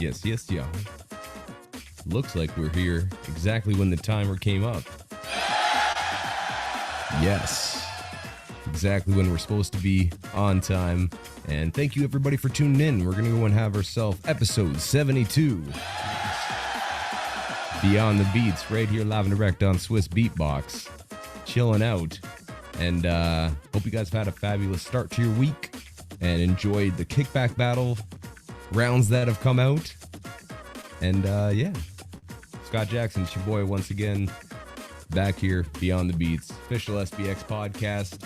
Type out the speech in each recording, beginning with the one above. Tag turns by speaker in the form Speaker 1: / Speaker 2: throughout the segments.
Speaker 1: Yes, yeah. Looks like we're here exactly when the timer came up. Yes. Exactly when we're supposed to be on time. And thank you everybody for tuning in. We're going to go and have ourselves episode 72. Beyond the Beats, right here live and direct on Swissbeatbox. Chilling out. And hope you guys have had a fabulous start to your week and enjoyed the kickback battle rounds that have come out. And yeah, Scott Jackson, it's your boy once again, back here, Beyond the Beats, official SBX Podcast.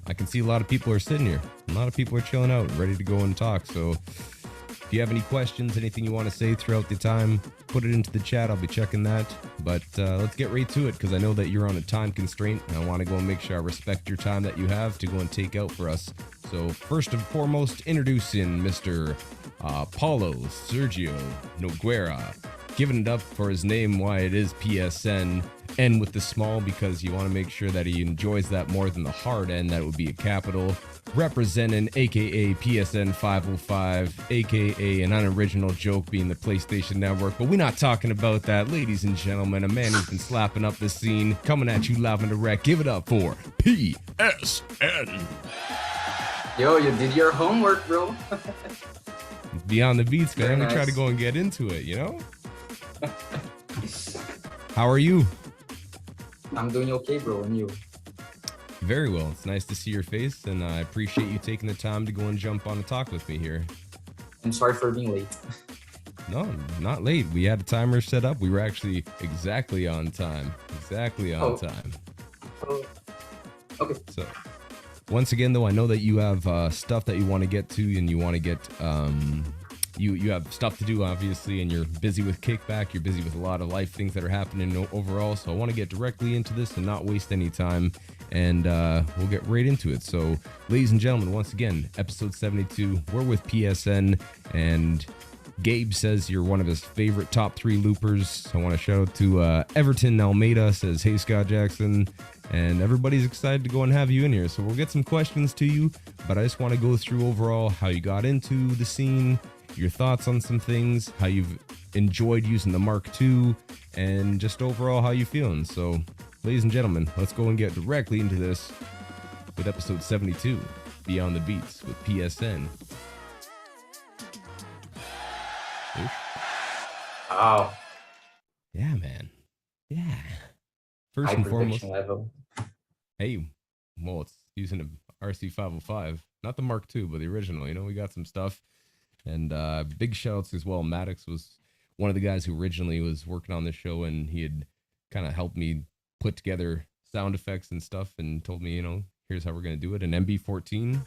Speaker 1: I can see a lot of people are sitting here. A lot of people are chilling out, ready to go and talk. So if you have any questions, anything you want to say throughout the time, put it into the chat. I'll be checking that. But let's get right to it because I know that you're on a time constraint. And I want to go and make sure I respect your time that you have to go and take out for us. So first and foremost, introducing Mr. Paulo Sergio Noguera. Giving it up for his name, why it is PSN, N with the small, because you want to make sure that he enjoys that more than the hard N, that would be a capital. Representing, aka PSN 505, aka an unoriginal joke being the PlayStation Network, but we're not talking about that. Ladies and gentlemen, a man who's been slapping up the scene, coming at you live and direct. Give it up for PSN.
Speaker 2: Yo, you did your homework, bro.
Speaker 1: Beyond the Beats, man.
Speaker 2: Very
Speaker 1: We try
Speaker 2: nice.
Speaker 1: to go and get into it, you know? How are you?
Speaker 2: I'm doing okay, bro, and you?
Speaker 1: Very well. It's nice to see your face, and I appreciate you taking the time to go and jump on a talk with me here.
Speaker 2: I'm sorry for being late.
Speaker 1: No, not late. We had a timer set up. We were actually exactly on time. Exactly on time.
Speaker 2: Oh, okay.
Speaker 1: So, once again, though, I know that you have stuff that you want to get to, and you want to get you have stuff to do, obviously, and you're busy with kickback. You're busy with a lot of life things that are happening overall. So I want to get directly into this and not waste any time, and we'll get right into it. So, ladies and gentlemen, once again, episode 72. We're with PSN, and Gabe says you're one of his favorite top 3 loopers. I want to shout out to Everton Almeida, says, hey, Scott Jackson. And everybody's excited to go and have you in here. So we'll get some questions to you, but I just want to go through overall how you got into the scene, your thoughts on some things, how you've enjoyed using the Mark II, and just overall how you feeling. So, ladies and gentlemen, let's go and get directly into this with episode 72, Beyond the Beats with PSN.
Speaker 2: Wow.
Speaker 1: Yeah, man. Yeah. First
Speaker 2: High
Speaker 1: and
Speaker 2: prediction
Speaker 1: foremost,
Speaker 2: level.
Speaker 1: hey, well, it's using a RC505, not the Mark II, but the original. You know, we got some stuff. And big shout-outs as well. Maddox was one of the guys who originally was working on this show, and he had kind of helped me put together sound effects and stuff and told me, you know, here's how we're going to do it. And MB14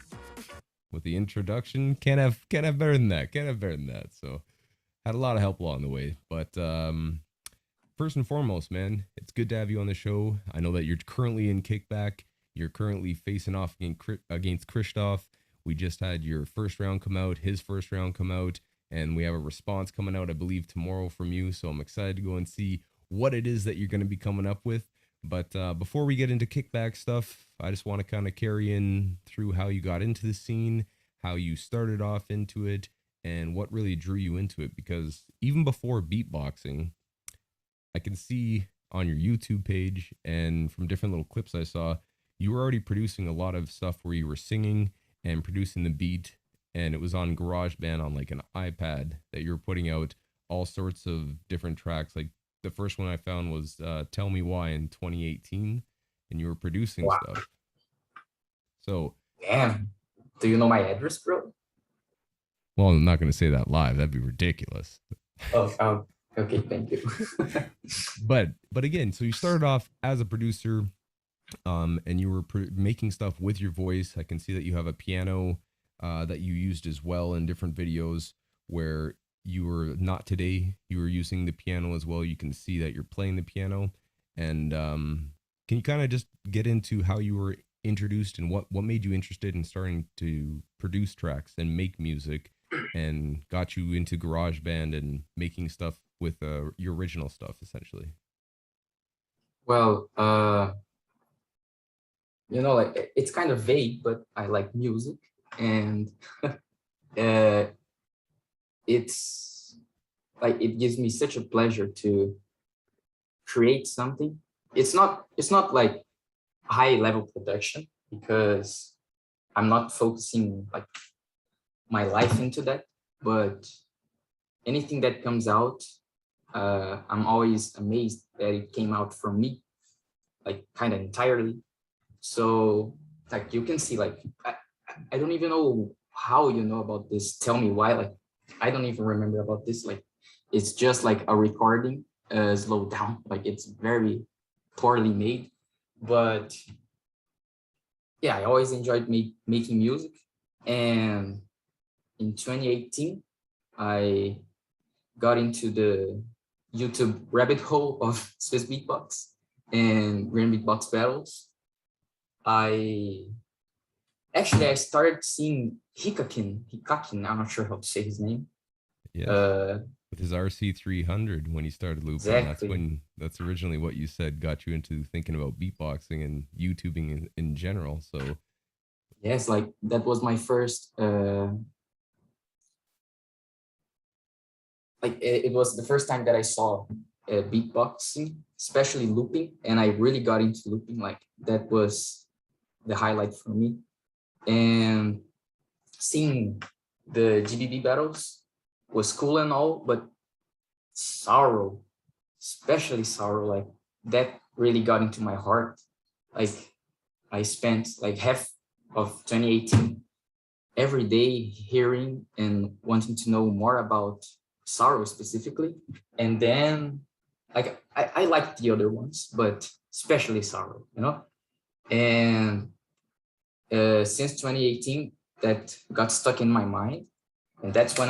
Speaker 1: with the introduction, can't have better than that. Can't have better than that. So had a lot of help along the way. But first and foremost, man, it's good to have you on the show. I know that you're currently in kickback. You're currently facing off against Christoph. We just had your first round come out, his first round come out, and we have a response coming out, I believe, tomorrow from you. So I'm excited to go and see what it is that you're going to be coming up with. But before we get into kickback stuff, I just want to kind of carry in through how you got into the scene, how you started off into it, and what really drew you into it. Because even before beatboxing, I can see on your YouTube page and from different little clips I saw, you were already producing a lot of stuff where you were singing and producing the beat, and it was on GarageBand on like an iPad that you were putting out all sorts of different tracks. Like the first one I found was Tell Me Why in 2018, and you were producing stuff. So,
Speaker 2: Damn. Do you know my address, bro?
Speaker 1: well, I'm not going to say that live. That'd be ridiculous.
Speaker 2: Oh, okay, thank you.
Speaker 1: But again, so you started off as a producer, and you were making stuff with your voice. I can see that you have a piano that you used as well in different videos where you were not today. You were using the piano as well. You can see that you're playing the piano. And can you kind of just get into how you were introduced and what made you interested in starting to produce tracks and make music and got you into GarageBand and making stuff with your original stuff, essentially?
Speaker 2: Well, like it's kind of vague, but I like music, and it's like it gives me such a pleasure to create something. It's not like high level production because I'm not focusing like my life into that, but anything that comes out, I'm always amazed that it came out from me, like kind of entirely. So like you can see, like I don't even know how you know about this. Tell me why. Like I don't even remember about this. Like it's just like a recording, slowed down. Like it's very poorly made, but yeah, I always enjoyed making music. And in 2018, I got into the YouTube rabbit hole of Swissbeatbox and Grand Beatbox battles. I I started seeing Hikakin, I'm not sure how to say his name.
Speaker 1: Yes.
Speaker 2: Uh,
Speaker 1: With his RC300 when he started looping.
Speaker 2: exactly.
Speaker 1: That's originally what you said got you into thinking about beatboxing and YouTubing in general. So
Speaker 2: Yes, like that was my first, it was the first time that I saw beatboxing, especially looping, and I really got into looping. Like that was the highlight for me. And seeing the GBB battles was cool and all, but sorrow, especially sorrow, like that really got into my heart. Like I spent like half of 2018 every day hearing and wanting to know more about sorrow specifically. And then like I liked the other ones, but especially sorrow, you know? And since 2018, that got stuck in my mind. And that's when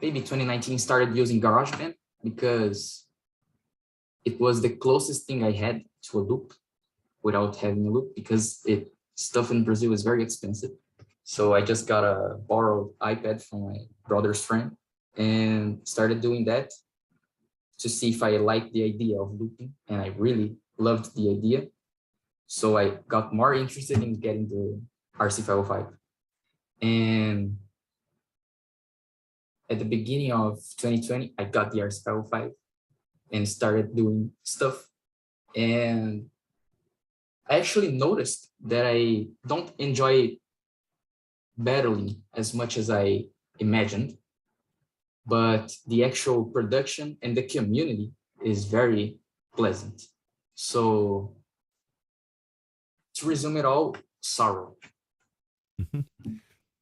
Speaker 2: maybe 2019, started using GarageBand because it was the closest thing I had to a loop without having a loop because stuff in Brazil is very expensive. So I just got a borrowed iPad from my brother's friend and started doing that to see if I liked the idea of looping. And I really loved the idea. So I got more interested in getting the RC505. And at the beginning of 2020, I got the RC505 and started doing stuff. And I actually noticed that I don't enjoy battling as much as I imagined, but the actual production and the community is very pleasant. So to resume it all, sorrow.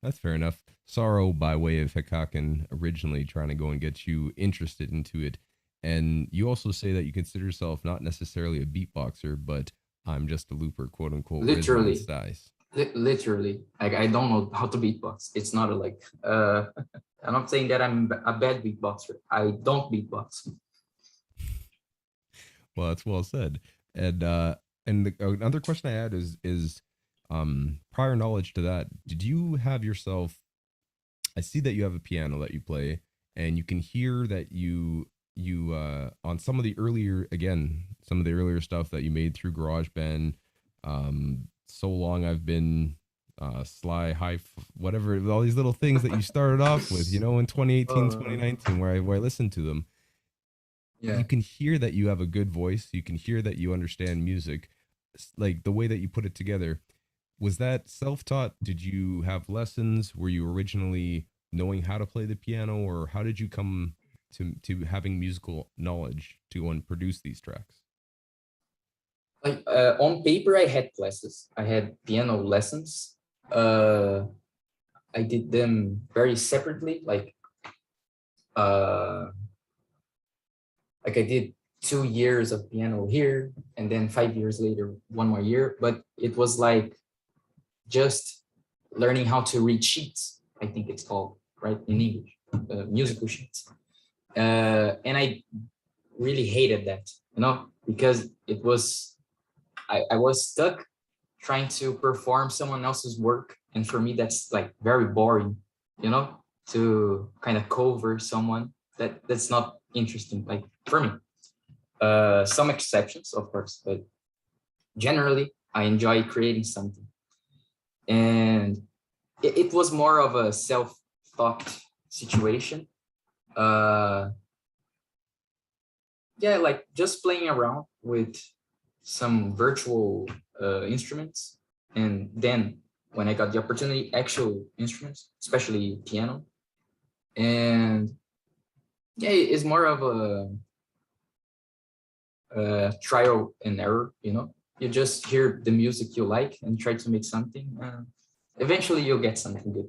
Speaker 1: that's fair enough. Sorrow by way of Hikakin originally trying to go and get you interested into it. And you also say that you consider yourself not necessarily a beatboxer, but I'm just a looper, quote unquote, rhythm and
Speaker 2: Literally,
Speaker 1: size.
Speaker 2: literally, like I don't know how to beatbox. It's not a like, I'm not saying that I'm a bad beatboxer. I don't beatbox.
Speaker 1: Well, that's well said. Another question I had is prior knowledge to that. Did you have yourself? I see that you have a piano that you play, and you can hear that you on some of the earlier stuff that you made through GarageBand. So long I've been Sly High, whatever, all these little things that you started off with, in 2018, 2019, where I listened to them.
Speaker 2: Yeah.
Speaker 1: You can hear that you have a good voice. You can hear that you understand music, like the way that you put it together. Was that self-taught? Did you have lessons? Were you originally knowing how to play the piano, or how did you come to having musical knowledge to go and produce these tracks?
Speaker 2: Like on paper, I had classes. I had piano lessons. I did them very separately. Uh, like I did 2 years of piano here, and then 5 years later, one more year. But it was like just learning how to read sheets. I think it's called, right, in English, musical sheets. And I really hated that, because I was stuck trying to perform someone else's work. And for me, that's like very boring, to kind of cover someone that's not interesting, like for me. Some exceptions, of course, but generally I enjoy creating something. And it was more of a self-thought situation Uh, yeah, like just playing around with some virtual instruments. And then when I got the opportunity, actual instruments, especially piano. And yeah, it's more of a trial and error, you know? You just hear the music you like and try to make something. Eventually you'll get something good.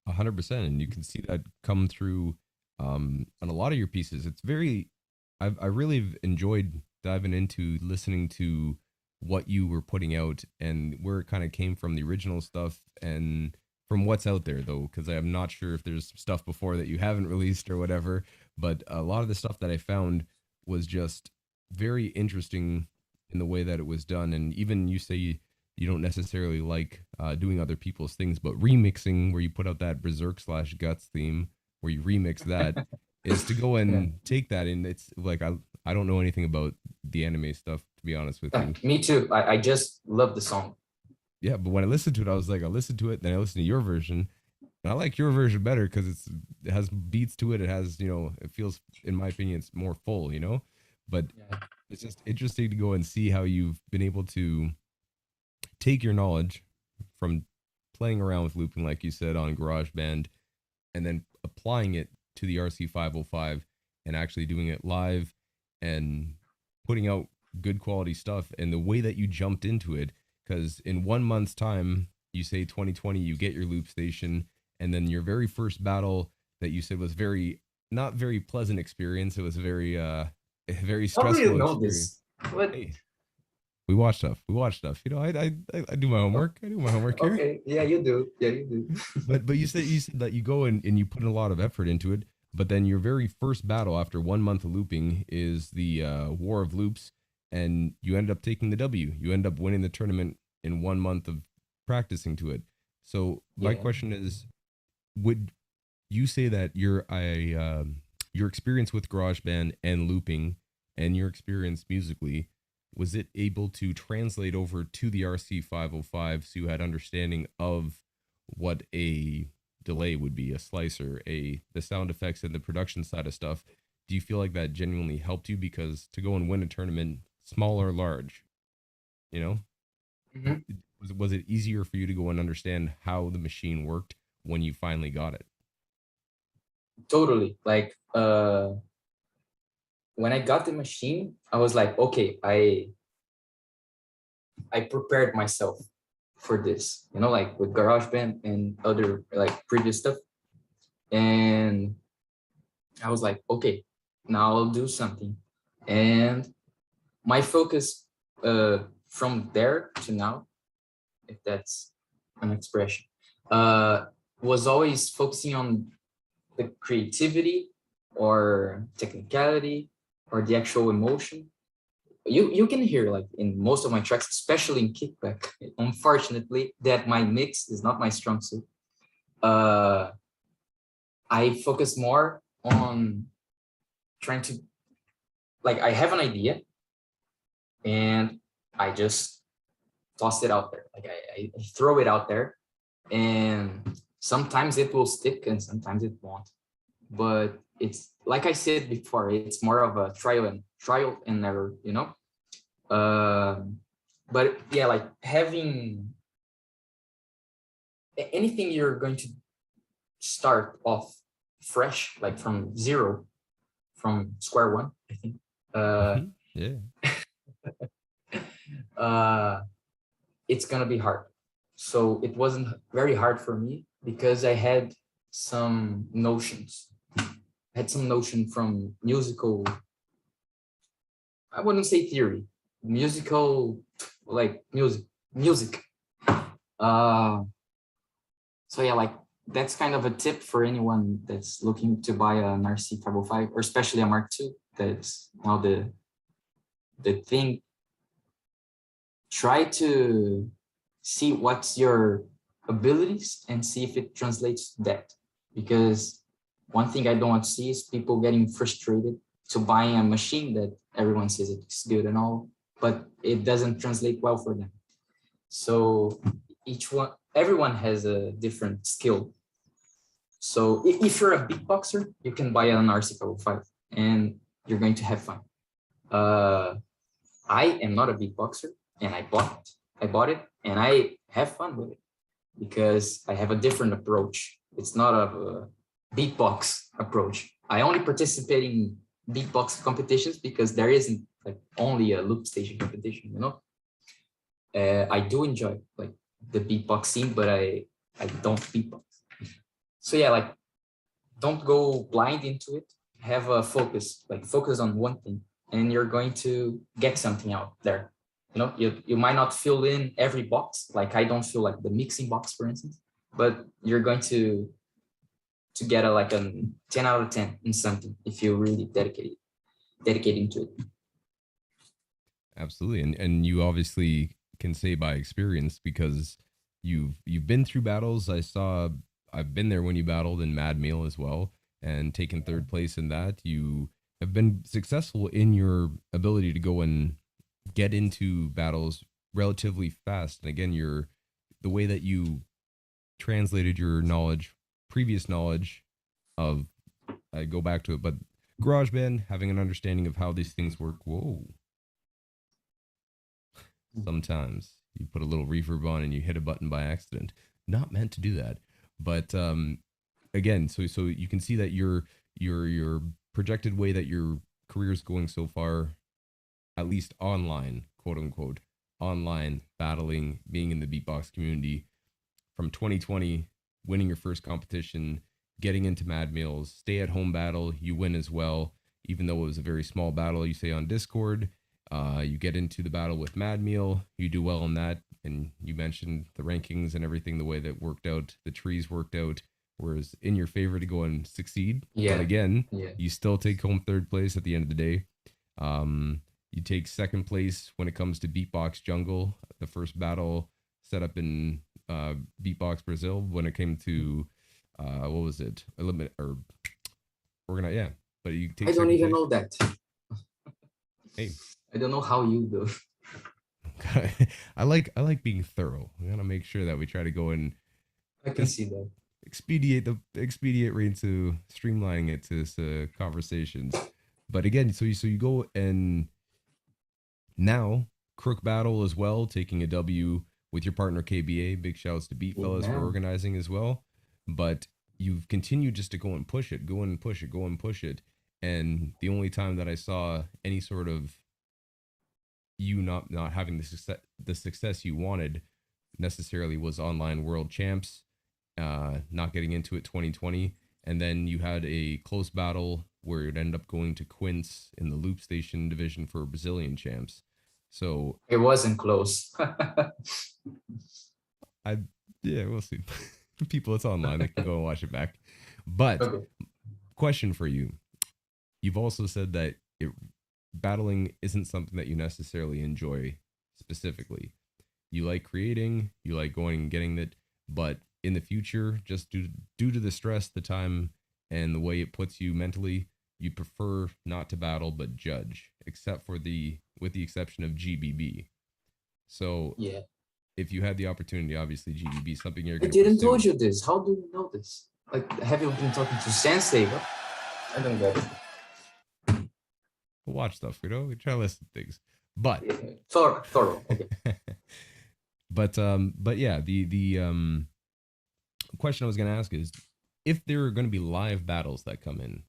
Speaker 1: 100%, and you can see that come through on a lot of your pieces. It's very, I really enjoyed diving into listening to what you were putting out and where it kind of came from, the original stuff and from what's out there, though, because I'm not sure if there's stuff before that you haven't released or whatever, but a lot of the stuff that I found was just very interesting in the way that it was done. And even you say you don't necessarily like doing other people's things, but remixing, where you put out that Berserk / Guts theme, where you remix that, is to go and
Speaker 2: Yeah.
Speaker 1: take that. And it's like, I don't know anything about the anime stuff, to be honest with you.
Speaker 2: Me too. I just love the song.
Speaker 1: Yeah, but when I listened to it, I was like, I listened to it, then I listened to your version. And I like your version better because it has beats to it. It has, it feels, in my opinion, it's more full, But
Speaker 2: Yeah.
Speaker 1: it's just interesting to go and see how you've been able to take your knowledge from playing around with looping, like you said, on GarageBand, and then applying it to the RC505 and actually doing it live and putting out good quality stuff. And the way that you jumped into it, because in 1 month's time, you say 2020, you get your loop station, and then your very first battle that you said was not very pleasant experience. It was very stressful.
Speaker 2: How do you know
Speaker 1: experience.
Speaker 2: this? What?
Speaker 1: Hey, we watch stuff. I do my homework. I do my homework here.
Speaker 2: Okay, yeah, you do. Yeah, you do.
Speaker 1: But you said that you go and you put a lot of effort into it. But then your very first battle after 1 month of looping is the War of Loops, and you ended up taking the W. You end up winning the tournament in 1 month of practicing to it. So my question is, would you say that your experience with GarageBand and looping and your experience musically, was it able to translate over to the RC505 so you had understanding of what a delay would be, a slicer, the sound effects and the production side of stuff? Do you feel like that genuinely helped you? Because to go and win a tournament, small or large,
Speaker 2: Mhm.
Speaker 1: was it easier for you to go and understand how the machine worked when you finally got it?
Speaker 2: Totally. Like when I got the machine, I was like, okay, I prepared myself for this, like with GarageBand and other like previous stuff. And I was like, okay, now I'll do something. And my focus from there to now, if that's an expression, was always focusing on the creativity or technicality or the actual emotion. You can hear like in most of my tracks, especially in kickback, unfortunately, that my mix is not my strong suit. I focus more on trying to, like, I have an idea and I just toss it out there. Like I throw it out there, and sometimes it will stick and sometimes it won't. But it's like I said before, it's more of a trial and error, But yeah, like having anything you're going to start off fresh, like from zero, from square one, I think.
Speaker 1: Yeah.
Speaker 2: It's gonna be hard. So it wasn't very hard for me because I had some notions. I had some notion from musical, I wouldn't say theory, musical, like music. So yeah, like that's kind of a tip for anyone that's looking to buy an RC505 or especially a Mark II. That's now the thing. Try to see what's your abilities and see if it translates to that. Because one thing I don't want to see is people getting frustrated to buying a machine that everyone says it's good and all, but it doesn't translate well for them. So everyone has a different skill. So if you're a beatboxer, you can buy an RC505 and you're going to have fun. I am not a beatboxer, and I bought it and I have fun with it because I have a different approach. It's not a beatbox approach. I only participate in beatbox competitions because there isn't like only a loop station competition, you know. I do enjoy like the beatbox scene, but I don't beatbox. So yeah, like don't go blind into it. Have a focus, like focus on one thing, and you're going to get something out there. You know, you might not fill in every box. Like I don't feel like the mixing box, for instance, but you're going to get like a 10 out of 10 in something if you really dedicating to it.
Speaker 1: Absolutely. And you obviously can say by experience because you've been through battles. I've been there when you battled in Mad Meal as well and taken third place in that. You have been successful in your ability to go and get into battles relatively fast. And again, the way that you translated your previous knowledge of, I go back to it, but GarageBand, having an understanding of how these things work. Whoa. Sometimes you put a little reverb on and you hit a button by accident. Not meant to do that. But again, so you can see that your projected way that your career is going so far, at least online, quote unquote, online battling, being in the beatbox community from 2020, winning your first competition, getting into Mad Meals, stay at home battle, you win as well, even though it was a very small battle, you say on Discord. You get into the battle with Mad Meal, you do well in that, and you mentioned the rankings and everything, the way that worked out, the trees worked out, whereas in your favor to go and succeed.
Speaker 2: Yeah.
Speaker 1: But again,
Speaker 2: Yeah.
Speaker 1: you still take home third place at the end of the day. You take second place when it comes to Beatbox Jungle, the first battle set up in Beatbox Brazil when it came to what was it? Organize, yeah. But you take
Speaker 2: I don't even
Speaker 1: place.
Speaker 2: know that.
Speaker 1: Hey.
Speaker 2: I don't know how you do.
Speaker 1: I like being thorough. We gotta make sure that we try to go and
Speaker 2: I can see that.
Speaker 1: expedite right into streamlining it to conversations. But again, so you go and now Crook Battle as well, taking a W with your partner KBA. Big shouts to Beat Fellas for organizing as well. But you've continued just to go and push it, go and push it, go and push it. And the only time that I saw any sort of you not having the success you wanted necessarily was online World Champs, not getting into it 2020, and then you had a close battle where it ended up going to Quince in the Loop Station division for Brazilian Champs. So
Speaker 2: it wasn't close.
Speaker 1: We'll see. People, it's online, they can go and watch it back. But okay. Question for you: you've also said that battling isn't something that you necessarily enjoy specifically. You like creating, you like going and getting it, but in the future, just due to the stress, the time, and the way it puts you mentally, you prefer not to battle but judge, with the exception of GBB. So yeah, if you had the opportunity, obviously GBB, something you're. I
Speaker 2: didn't told you this. How do you know this? Like, have you been talking to Sensei? I don't get it.
Speaker 1: We'll watch stuff, we try to listen to things, but
Speaker 2: thorough. Okay.
Speaker 1: but yeah, the question I was going to ask is if there are going to be live battles that come in,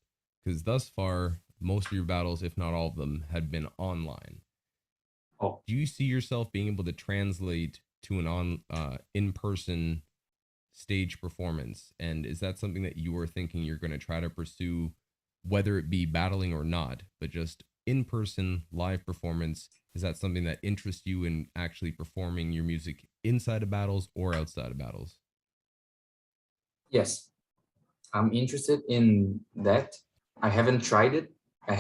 Speaker 1: because thus far most of your battles, if not all of them, had been online. Do you see yourself being able to translate to an in-person stage performance? And is that something that you are thinking you're going to try to pursue, whether it be battling or not, but just in-person live performance? Is that something that interests you in actually performing your music inside of battles or outside of battles?
Speaker 2: Yes, I'm interested in that. I haven't tried it. I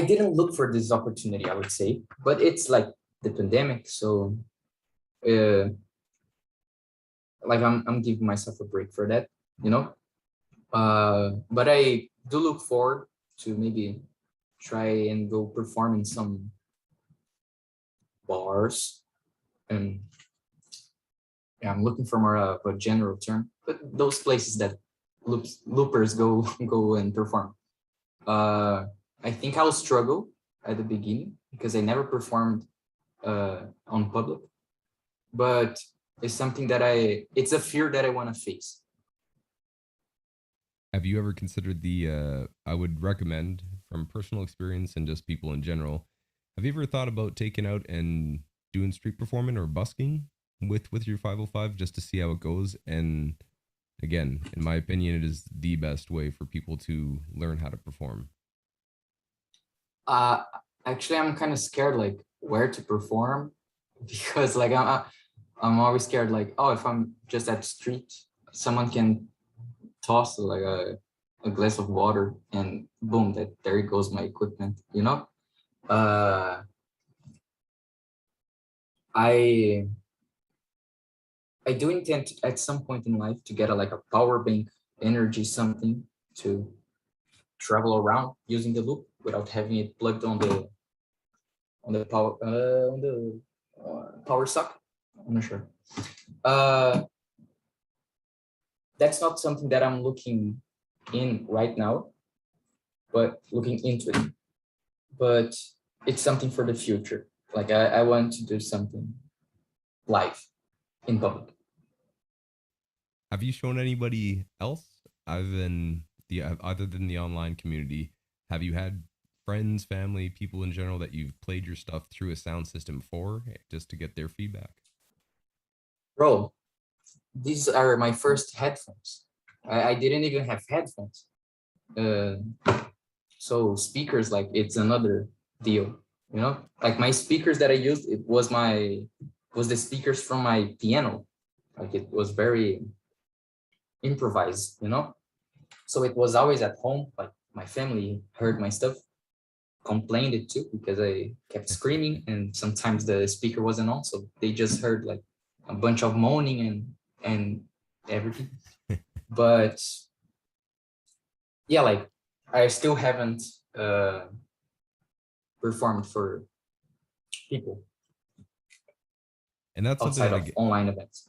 Speaker 2: didn't look for this opportunity, I would say, but it's like the pandemic. So like I'm giving myself a break for that, but I do look forward to maybe try and go perform in some bars and yeah, I'm looking for more of a general term, but those places that loopers go and perform. I think I'll struggle at the beginning because I never performed on public, but it's something that it's a fear that I want to face.
Speaker 1: Have you ever considered I would recommend from personal experience and just people in general, have you ever thought about taking out and doing street performing or busking with your 505 just to see how it goes? And again, in my opinion, it is the best way for people to learn how to perform.
Speaker 2: Uh, Actually, I'm kind of scared, like where to perform, because like I'm always scared, like, oh, if I'm just at the street, someone can toss like a glass of water and boom, there goes my equipment, you know. I I do intend to, at some point in life, to get like a power bank, energy something, to travel around using the loop without having it plugged on the power socket. I'm not sure. That's not something that I'm looking in right now, but looking into it. But it's something for the future. Like I want to do something live in public.
Speaker 1: Have you shown anybody else other than the online community? Have you had friends, family, people in general that you've played your stuff through a sound system for, just to get their feedback?
Speaker 2: Bro, these are my first headphones. I didn't even have headphones. So speakers, like, it's another deal, you know? Like my speakers that I used, it was the speakers from my piano. Like it was very improvised, you know? So it was always at home. Like my family heard my stuff, complained it too, because I kept screaming and sometimes the speaker wasn't on. So they just heard like a bunch of moaning and everything. But yeah, like I still haven't performed for people,
Speaker 1: and that's
Speaker 2: outside of online events.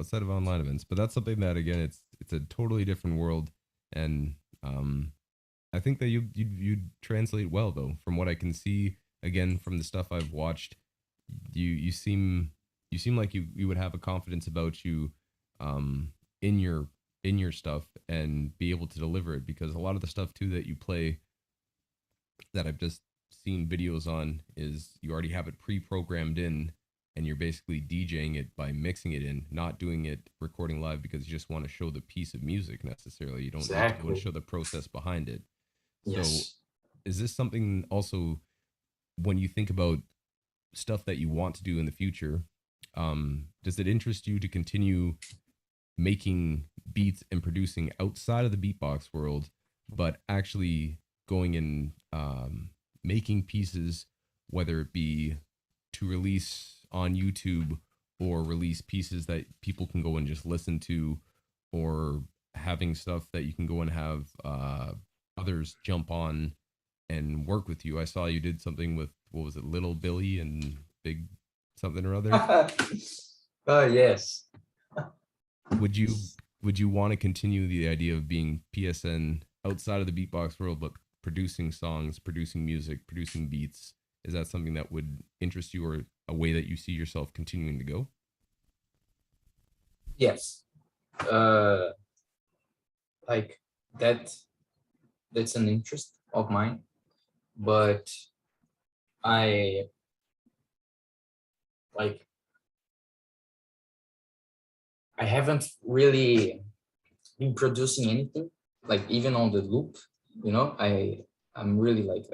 Speaker 1: Outside of online events, but that's something that, again, it's a totally different world, and I think that you translate well, though, from what I can see. Again, from the stuff I've watched, you seem like you would have a confidence about you in your stuff and be able to deliver it, because a lot of the stuff too that you play that I've just seen videos on is you already have it pre-programmed in, and you're basically DJing it by mixing it in, not doing it recording live because you just want to show the piece of music necessarily. You don't need to show the process behind it.
Speaker 2: Yes.
Speaker 1: So is this something also, when you think about stuff that you want to do in the future, does it interest you to continue making beats and producing outside of the beatbox world, but actually going and making pieces, whether it be to release on YouTube or release pieces that people can go and just listen to, or having stuff that you can go and have others jump on and work with you? I saw you did something with, what was it, Little Billy and Big something or other.
Speaker 2: Oh yes.
Speaker 1: Would you want to continue the idea of being PSN outside of the beatbox world, but producing songs, producing music, producing beats? Is that something that would interest you, or a way that you see yourself continuing to go?
Speaker 2: Yes. Like that's an interest of mine, but I haven't really been producing anything, like even on the loop, you know. I'm really like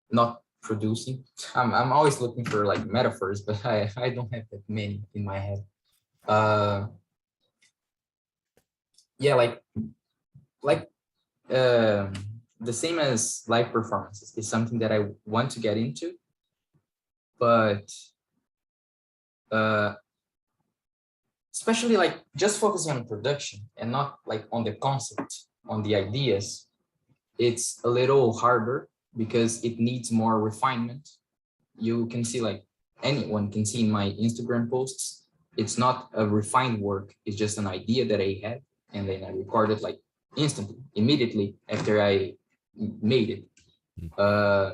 Speaker 2: not producing. I'm always looking for like metaphors, but I don't have that many in my head. Yeah, the same as live performances is something that I want to get into, but especially like just focusing on production and not like on the concept, on the ideas, it's a little harder because it needs more refinement. You can see like anyone can see in my Instagram posts, it's not a refined work. It's just an idea that I had, and then I recorded like instantly, immediately after I made it. Uh,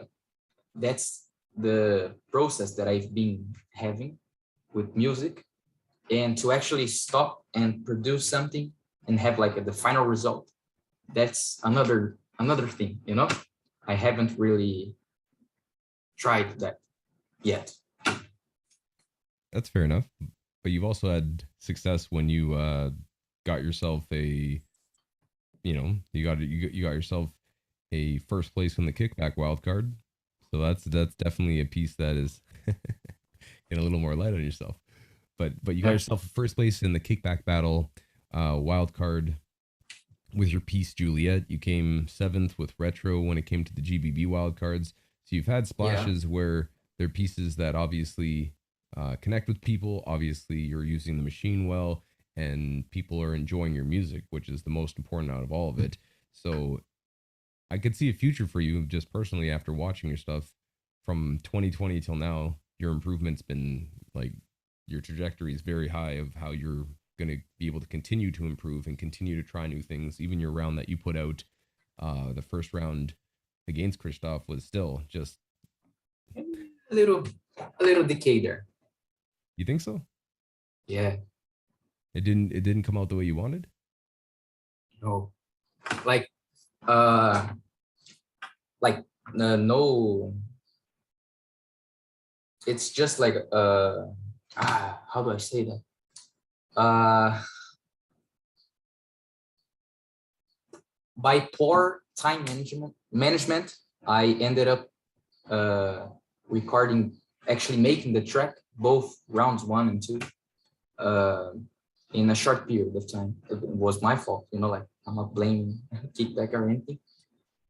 Speaker 2: that's the process that I've been having with music, and to actually stop and produce something and have like the final result. That's another thing, you know. I haven't really tried that yet.
Speaker 1: That's fair enough. But you've also had success when you got yourself a, you got yourself a first place in the kickback wild card. So that's definitely a piece that is getting a little more light on yourself. But you got
Speaker 2: Yeah.
Speaker 1: yourself a first place in the kickback battle wild card with your piece Juliet. You came seventh with Retro when it came to the GBB wild cards. So you've had
Speaker 2: Yeah.
Speaker 1: splashes where they're pieces that obviously connect with people. Obviously, you're using the machine well, and people are enjoying your music, which is the most important out of all of it. So I could see a future for you just personally after watching your stuff from 2020 till now. Your improvement's been like, your trajectory is very high of how you're going to be able to continue to improve and continue to try new things. Even your round that you put out, the first round against Christoph, was still just.
Speaker 2: A little, a little decay there.
Speaker 1: You think so?
Speaker 2: Yeah.
Speaker 1: It didn't come out the way you wanted.
Speaker 2: No. Like, uh, no. It's just like how do I say that? By poor time management, I ended up recording, actually making the track, both rounds 1 and 2, in a short period of time. It was my fault, you know, like I'm not blaming Kickback or anything.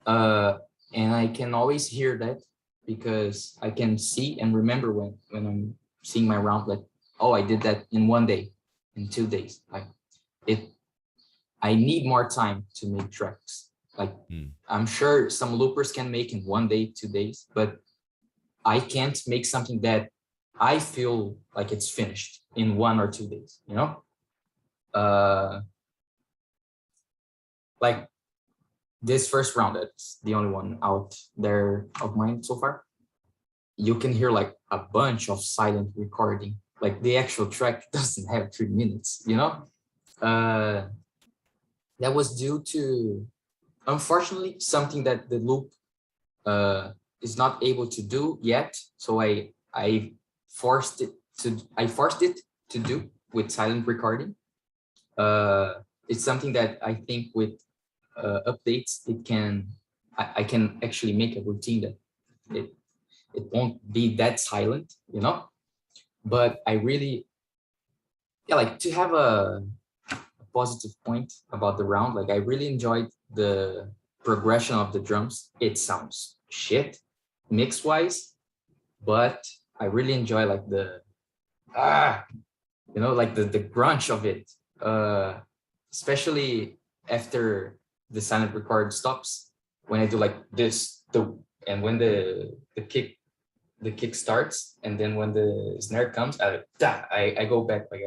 Speaker 2: And I can always hear that because I can see and remember when I'm seeing my round, like, oh, I did that in 1 day, in 2 days. Like I need more time to make tracks. Like I'm sure some loopers can make in 1 day, 2 days, but I can't make something that I feel like it's finished in 1 or 2 days, you know? Like this first round, that's the only one out there of mine so far. You can hear like a bunch of silent recording. Like the actual track doesn't have 3 minutes, you know? That was due to, unfortunately, something that the loop is not able to do yet. So I forced it to do with silent recording. It's something that I think with updates, I can actually make a routine that it won't be that silent, you know. But I really, yeah, like to have a positive point about the round. Like I really enjoyed the progression of the drums. It sounds shit mix wise, but I really enjoy like the like the grunge of it, especially after the silent record stops, when I do like this, and when the kick starts, and then when the snare comes, I go back like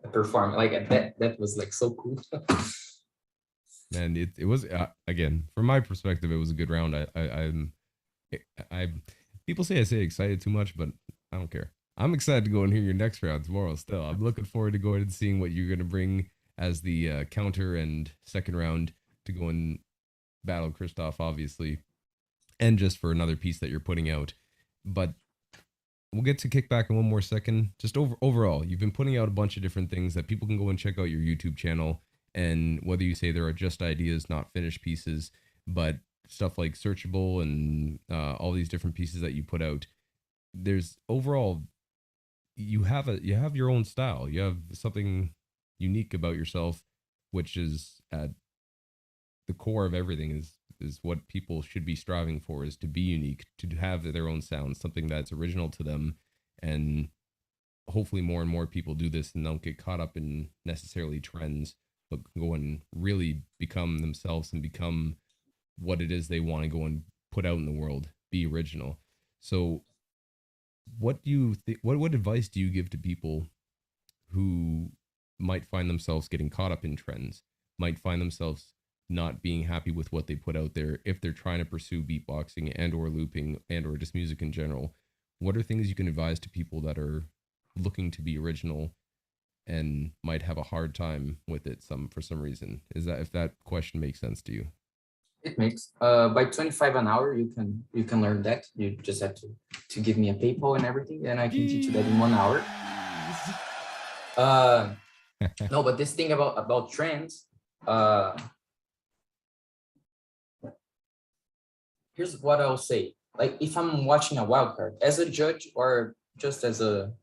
Speaker 2: a perform, like that was like so cool.
Speaker 1: And it was again, from my perspective, it was a good round. I people say I say excited too much, but I don't care. I'm excited to go and hear your next round tomorrow. Still, I'm looking forward to going and seeing what you're going to bring as the counter and second round to go and battle Christoph, obviously, and just for another piece that you're putting out. But we'll get to kickback in one more second. Just overall, you've been putting out a bunch of different things that people can go and check out your YouTube channel. And whether you say there are just ideas, not finished pieces, but stuff like searchable and all these different pieces that you put out, there's overall, you have your own style. You have something unique about yourself, which is at the core of everything, is what people should be striving for, is to be unique, to have their own sound, something that's original to them. And hopefully more and more people do this and don't get caught up in necessarily trends, but go and really become themselves and become what it is they want to go and put out in the world, be original. So what do you think? What advice do you give to people who might find themselves getting caught up in trends, might find themselves not being happy with what they put out there if they're trying to pursue beatboxing and or looping and or just music in general? What are things you can advise to people that are looking to be original and might have a hard time with it for some reason? Is that, if that question makes sense to you?
Speaker 2: It makes by 25 an hour you can learn that. You just have to give me a PayPal and everything, and I can teach you that in 1 hour. No, but this thing about trends, here's what I'll say. Like if I'm watching a wild card as a judge or just as a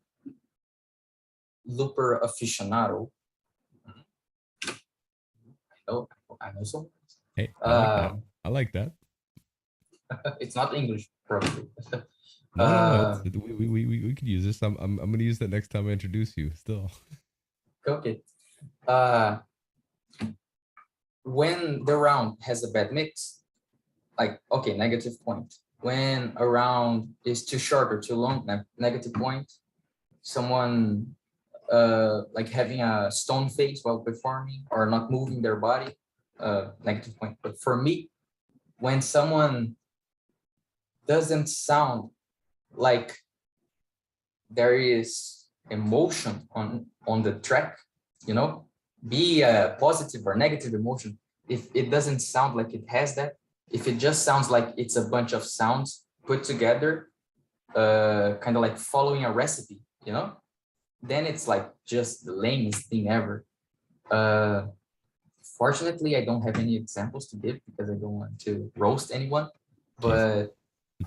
Speaker 2: looper aficionado, I know so.
Speaker 1: Hey, I like that. I like that.
Speaker 2: It's not English, probably.
Speaker 1: No, we could use this. I'm gonna use that next time I introduce you. Still.
Speaker 2: Okay. When the round has a bad mix, like okay, negative point. When a round is too short or too long, negative point. Someone like having a stone face while performing or not moving their body, negative point. But for me, when someone doesn't sound like there is emotion on the track, you know, be a positive or negative emotion, if it doesn't sound like it has that, if it just sounds like it's a bunch of sounds put together, kind of like following a recipe, you know, then it's like just the lamest thing ever. Fortunately, I don't have any examples to give because I don't want to roast anyone, but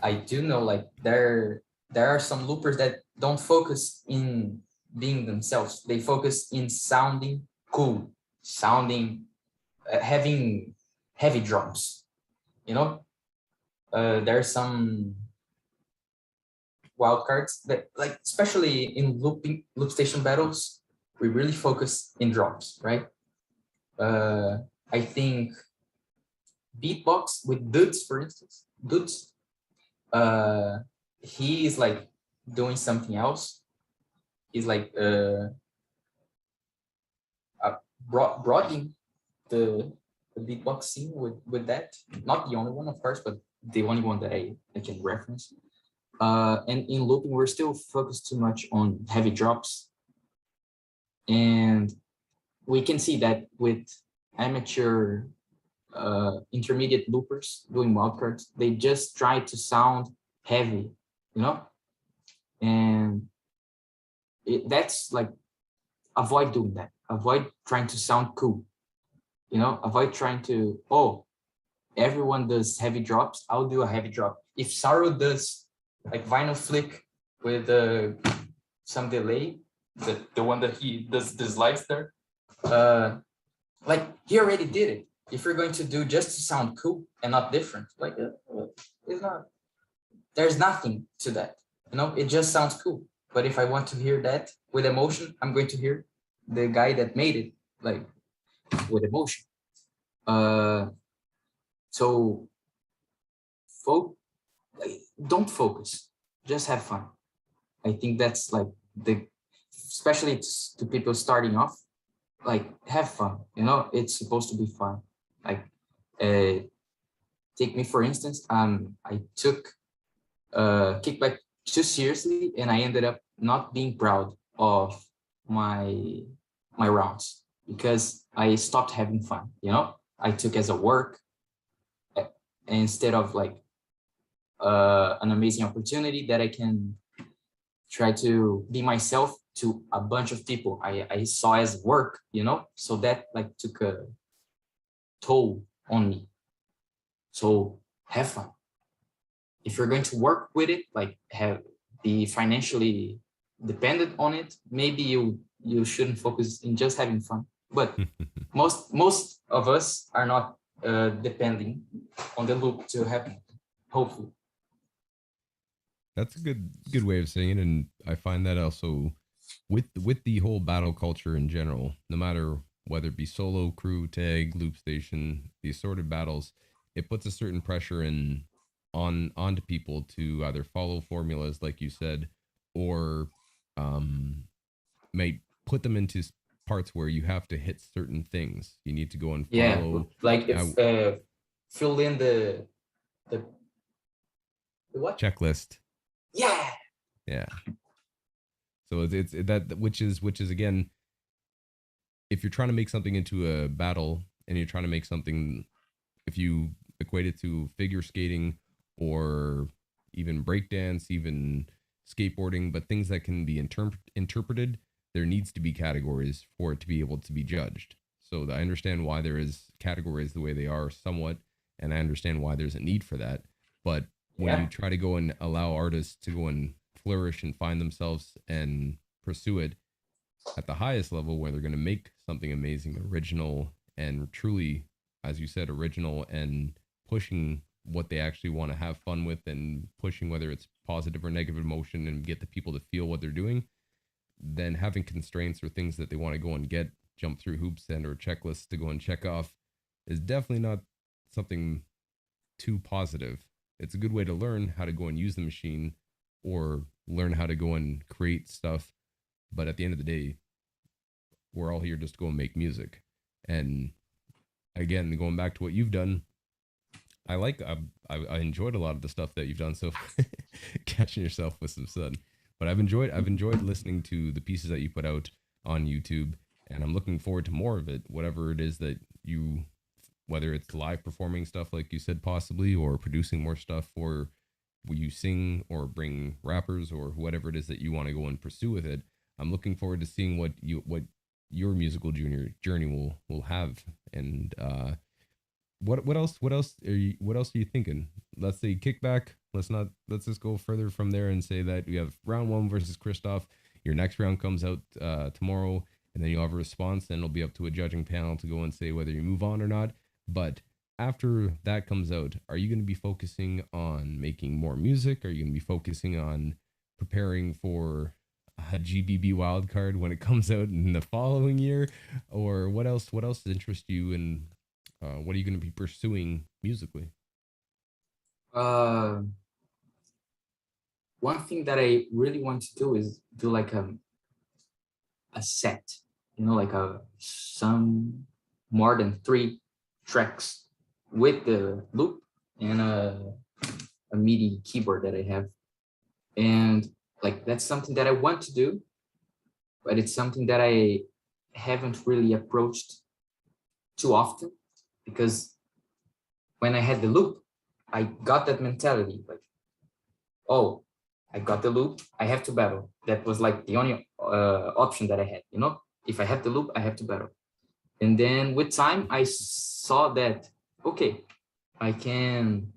Speaker 2: I do know like there are some loopers that don't focus in being themselves. They focus in sounding cool, sounding, having heavy drums, you know. There are some wild cards that, like, especially in loop station battles, we really focus in drums, right? I think Beatbox with Dudes, for instance, Dudes, he is like doing something else. He's like broadening the beatbox scene with that. Not the only one, of course, but the only one that I can reference. And in looping, we're still focused too much on heavy drops. And we can see that with amateur intermediate loopers doing wildcards, they just try to sound heavy, you know? And that's like, avoid doing that. Avoid trying to sound cool, you know? Avoid trying to, oh, everyone does heavy drops, I'll do a heavy drop. If Saru does like vinyl flick with some delay, the one that he does the slides there, like he already did it. If you're going to do just to sound cool and not different, like it's not, there's nothing to that, you know, it just sounds cool. But if I want to hear that with emotion, I'm going to hear the guy that made it like with emotion. So don't focus, just have fun. I think that's like especially to people starting off, like have fun, you know, it's supposed to be fun. Like take me for instance, I took kickback too seriously and I ended up not being proud of my rounds because I stopped having fun, you know. I took as a work instead of like an amazing opportunity that I can try to be myself to a bunch of people I saw as work, you know. So that like took a toll on me. So have fun. If you're going to work with it, like be financially dependent on it, maybe you shouldn't focus in just having fun. But most of us are not depending on the loop to happen, hopefully.
Speaker 1: That's a good way of saying it, and I find that also with the whole battle culture in general, no matter whether it be solo, crew, tag, loop station, the assorted battles, it puts a certain pressure onto people to either follow formulas, like you said, or might put them into parts where you have to hit certain things. You need to go and follow.
Speaker 2: Like if fill in the what
Speaker 1: checklist.
Speaker 2: Yeah.
Speaker 1: So it's that which is again, if you're trying to make something into a battle and you're trying to make something, if you equate it to figure skating or even breakdance, even skateboarding, but things that can be interpreted, there needs to be categories for it to be able to be judged. So I understand why there is categories the way they are somewhat, and I understand why there's a need for that. But when you try to go and allow artists to go and flourish and find themselves and pursue it at the highest level, where they're going to make something amazing, original, and truly, as you said, original, and pushing what they actually want to have fun with, and pushing whether it's positive or negative emotion, and get the people to feel what they're doing, then having constraints or things that they want to go and get, jump through hoops and or checklists to go and check off, is definitely not something too positive. It's a good way to learn how to go and use the machine or learn how to go and create stuff. But at the end of the day, we're all here just to go and make music. And again, going back to what you've done, I enjoyed a lot of the stuff that you've done. So catching yourself with some sun, but I've enjoyed listening to the pieces that you put out on YouTube, and I'm looking forward to more of it. Whatever it is that you, whether it's live performing stuff like you said possibly, or producing more stuff, or you sing or bring rappers, or whatever it is that you want to go and pursue with it. I'm looking forward to seeing what your musical journey will have. And what else are you thinking? Let's say kickback. Let's just go further from there and say that we have round 1 versus Christoph. Your next round comes out tomorrow, and then you'll have a response, and it'll be up to a judging panel to go and say whether you move on or not. But after that comes out, are you going to be focusing on making more music? Are you going to be focusing on preparing for a GBB wildcard when it comes out in the following year? Or what else interests you, and what are you going to be pursuing musically?
Speaker 2: One thing that I really want to do is do like a set, like some more than 3 tracks with the loop and a MIDI keyboard that I have. And like, that's something that I want to do, but it's something that I haven't really approached too often, because when I had the loop, I got that mentality like, oh, I got the loop, I have to battle. That was like the only option that I had, if I have the loop, I have to battle. And then with time, I saw that, okay, I can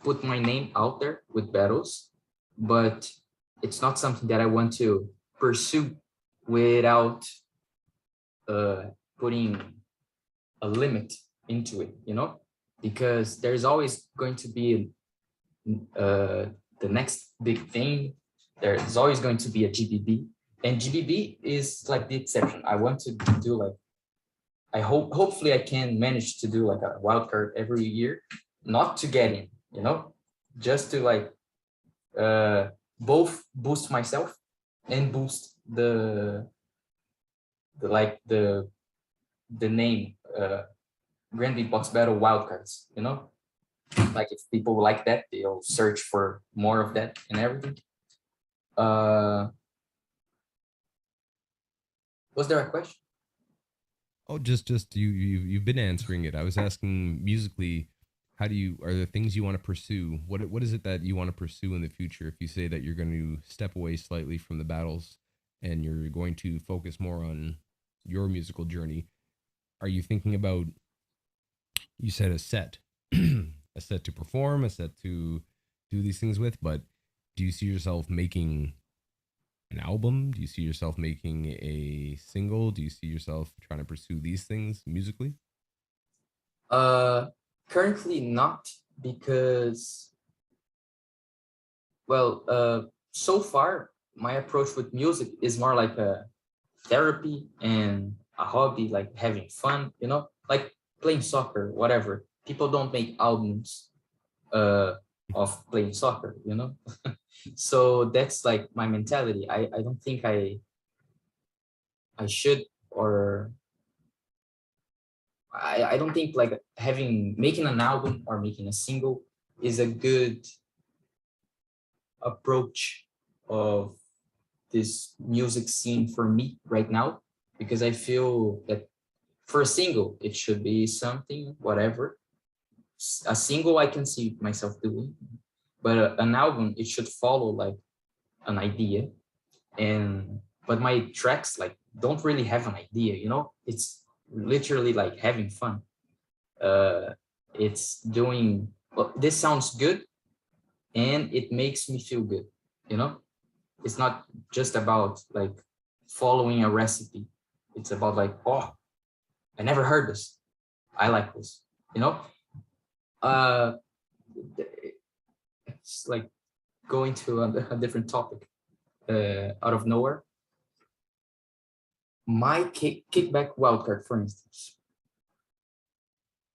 Speaker 2: put my name out there with battles, but it's not something that I want to pursue without putting a limit into it, because there's always going to be the next big thing. There's always going to be a GBB, and GBB is like the exception. I want to do like, hopefully I can manage to do like a wild card every year, not to get in, just to like both boost myself and boost the name Grand Beatbox Battle Wildcards, like if people like that, they'll search for more of that and everything. Was there a question?
Speaker 1: Oh, just you've been answering it. I was asking musically, are there things you want to pursue? What is it that you want to pursue in the future? If you say that you're going to step away slightly from the battles and you're going to focus more on your musical journey, are you thinking about, you said a set, a set to perform, a set to do these things with, but do you see yourself making an album? Do you see yourself making a single? Do you see yourself trying to pursue these things musically?
Speaker 2: Currently not, because, well, so far my approach with music is more like a therapy and a hobby, like having fun, like playing soccer, whatever. People don't make albums of playing soccer, you know? So that's like my mentality. I don't think I should, or I don't think like making an album or making a single is a good approach of this music scene for me right now, because I feel that for a single it should be something whatever. A single I can see myself doing, but an album it should follow like an idea. And but my tracks like don't really have an idea, you know. It's literally like having fun. It's doing, well, this sounds good and it makes me feel good, you know. It's not just about like following a recipe. It's about like, oh, I never heard this, I like this, you know. uh it's like going to a different topic, out of nowhere. My kickback wildcard, for instance,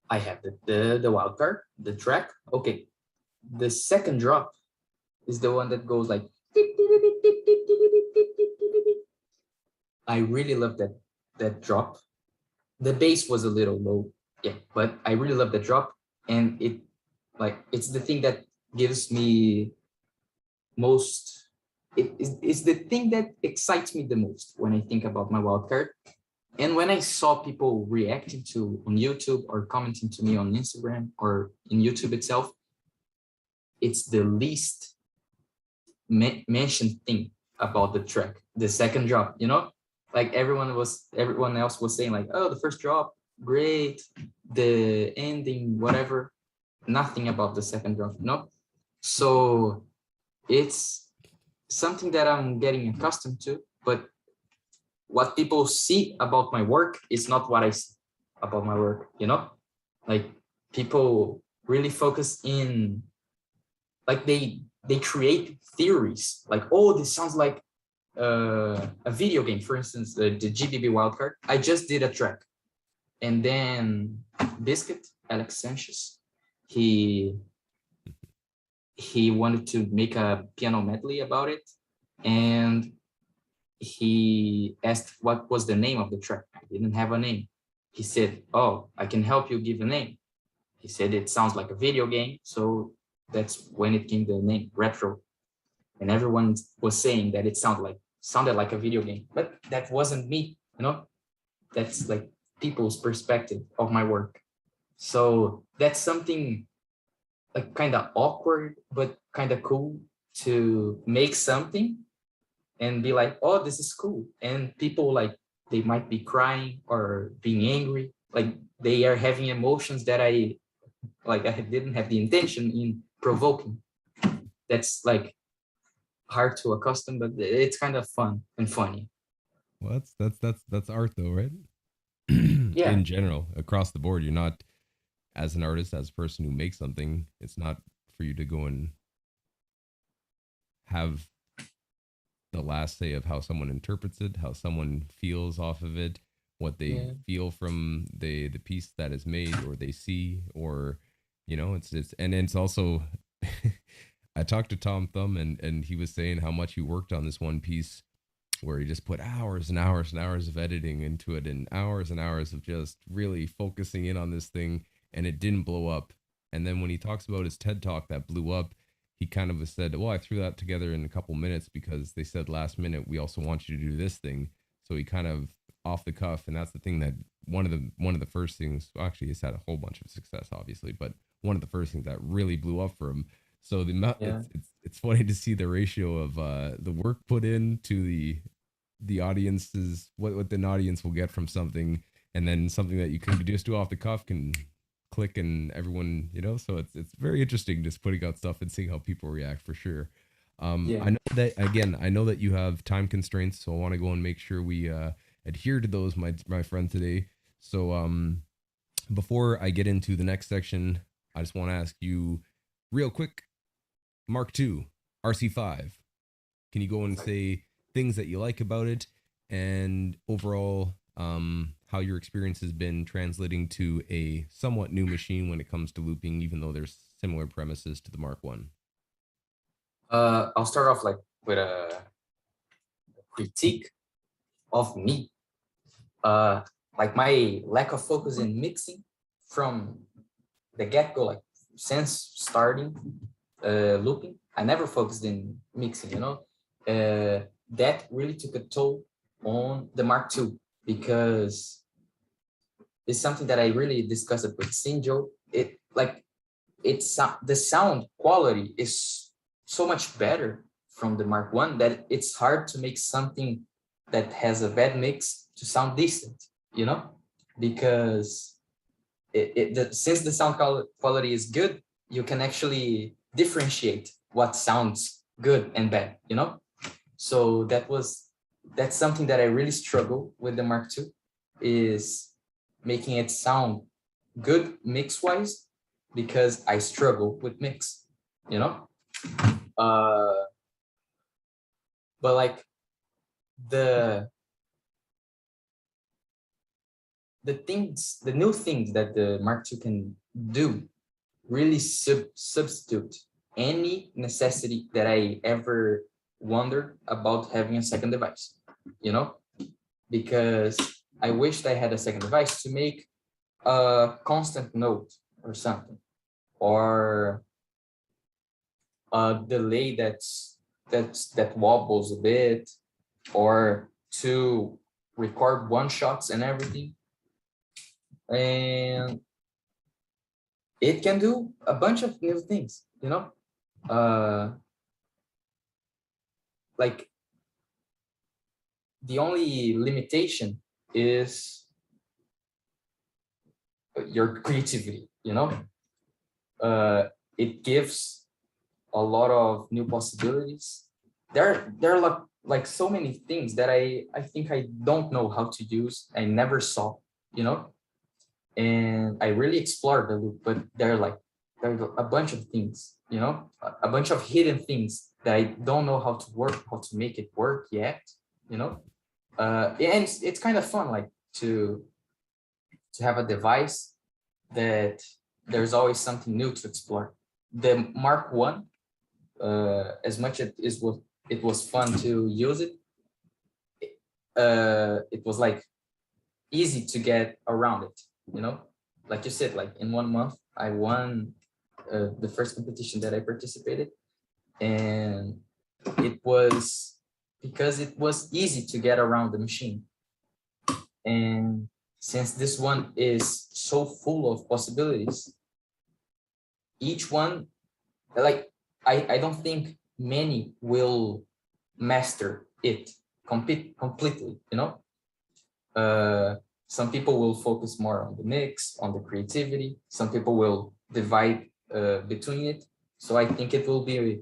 Speaker 2: I have the wildcard, the track. Okay, the second drop is the one that goes like. I really love that drop. The bass was a little low, yeah, but I really love the drop, and it's the thing that gives me most. It's the thing that excites me the most when I think about my wildcard. And when I saw people reacting to on YouTube or commenting to me on Instagram or in YouTube itself, it's the least mentioned thing about the track, the second drop, you know. Like everyone else was saying like, oh, the first drop, great, the ending, whatever. Nothing about the second drop, you know. So it's something that I'm getting accustomed to, but what people see about my work is not what I see about my work, you know. Like people really focus in, like they create theories like, oh, this sounds like a video game. For instance, the GBB wildcard, I just did a track, and then Biscuit, Alex Sanchez, he wanted to make a piano medley about it, and he asked what was the name of the track. I didn't have a name. He said, oh, I can help you give a name. He said it sounds like a video game, so that's when it came the name Retro. And everyone was saying that it sounded like a video game, but that wasn't me, you know. That's like people's perspective of my work. So that's something like kind of awkward but kind of cool, to make something and be like, oh, this is cool, and people like, they might be crying or being angry, like they are having emotions that I didn't have the intention in provoking. That's like hard to accustom, but it's kind of fun and funny.
Speaker 1: Well, that's art though, right?
Speaker 2: Yeah,
Speaker 1: In general, across the board, you're not, as an artist, as a person who makes something, it's not for you to go and have the last say of how someone interprets it, how someone feels off of it, what they
Speaker 2: yeah,
Speaker 1: feel from the piece that is made, or they see, or it's also. I talked to Tom Thumb, and he was saying how much he worked on this one piece, where he just put hours and hours and hours of editing into it, and hours of just really focusing in on this thing, and it didn't blow up. And then when he talks about his TED talk that blew up, he kind of said, well, I threw that together in a couple minutes because they said last minute, we also want you to do this thing. So he kind of off the cuff. And that's the thing that one of the first things, well, actually he's had a whole bunch of success, obviously, but one of the first things that really blew up for him. So
Speaker 2: yeah,
Speaker 1: it's funny to see the ratio of the work put in to the audience's, what the audience will get from something, and then something that you can just do off the cuff can click, and everyone, so it's very interesting just putting out stuff and seeing how people react, for sure.
Speaker 2: yeah,
Speaker 1: I know that you have time constraints, so I want to go and make sure we adhere to those, my friend, today. So before I get into the next section, I just want to ask you real quick, Mark II, RC5, can you go and say things that you like about it, and overall how your experience has been translating to a somewhat new machine when it comes to looping, even though there's similar premises to the Mark One?
Speaker 2: I'll start off like with a critique of me. Like my lack of focus in mixing from the get-go, like since starting looping, I never focused in mixing, you know. That really took a toll on the Mark II because it's something that I really discussed with Sinjo. The sound quality is so much better from the Mark One that it's hard to make something that has a bad mix to sound decent, you know, because since the sound quality is good, you can actually differentiate what sounds good and bad, you know. So that's something that I really struggle with the Mark II, is making it sound good mix wise, because I struggle with mix, you know. But like the new things that the Mark II can do really substitute any necessity that I ever wondered about having a second device, you know, because I wished I had a second device to make a constant note or something, or a delay that wobbles a bit, or to record one shots and everything. And it can do a bunch of new things, you know. Like the only limitation is your creativity, you know. It gives a lot of new possibilities. There are like so many things that I think I don't know how to use. I never saw, you know. And I really explored the loop, but there's a bunch of things, you know, a bunch of hidden things that I don't know how to make it work yet, you know. And it's kind of fun, like to have a device that there's always something new to explore. The Mark One, as much as it was fun to use it, it was like easy to get around it, you know. Like you said, like in 1 month I won the first competition that I participated, and it was because it was easy to get around the machine. And since this one is so full of possibilities, each one, like I don't think many will master it completely, you know. Some people will focus more on the mix, on the creativity. Some people will divide between it. So I think it will be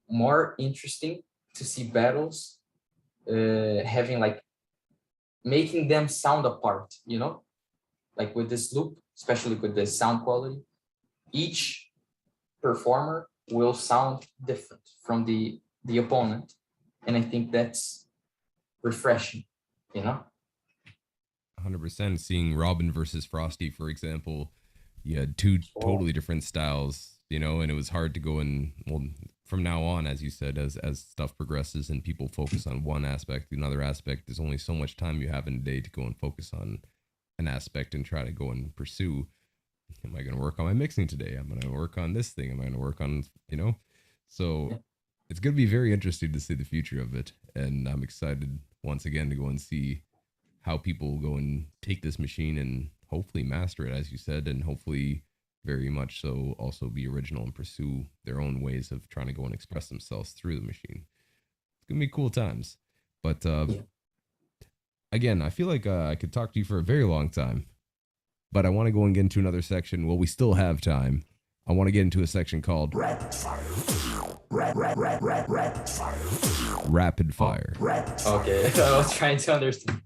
Speaker 2: more interesting to see battles having like making them sound apart, you know, like with this loop, especially with the sound quality. Each performer will sound different from the opponent, and I think that's refreshing, you know.
Speaker 1: 100%. Seeing Robin versus Frosty, for example, you had two totally different styles, you know, and it was hard to go in. Well, from now on, as you said, as stuff progresses and people focus on one aspect, another aspect, there's only so much time you have in a day to go and focus on an aspect and try to go and pursue. Am I going to work on my mixing today? I'm going to work on this thing. Am I going to work on, you know? So it's going to be very interesting to see the future of it. And I'm excited once again to go and see how people go and take this machine and hopefully master it, as you said, and hopefully very much so also be original and pursue their own ways of trying to go and express themselves through the machine. It's going to be cool times. But again, I feel like I could talk to you for a very long time, but I want to go and get into another section. Well, we still have time. I want to get into a section called Rapid Fire. Rapid Fire.
Speaker 2: Okay, I was trying to understand.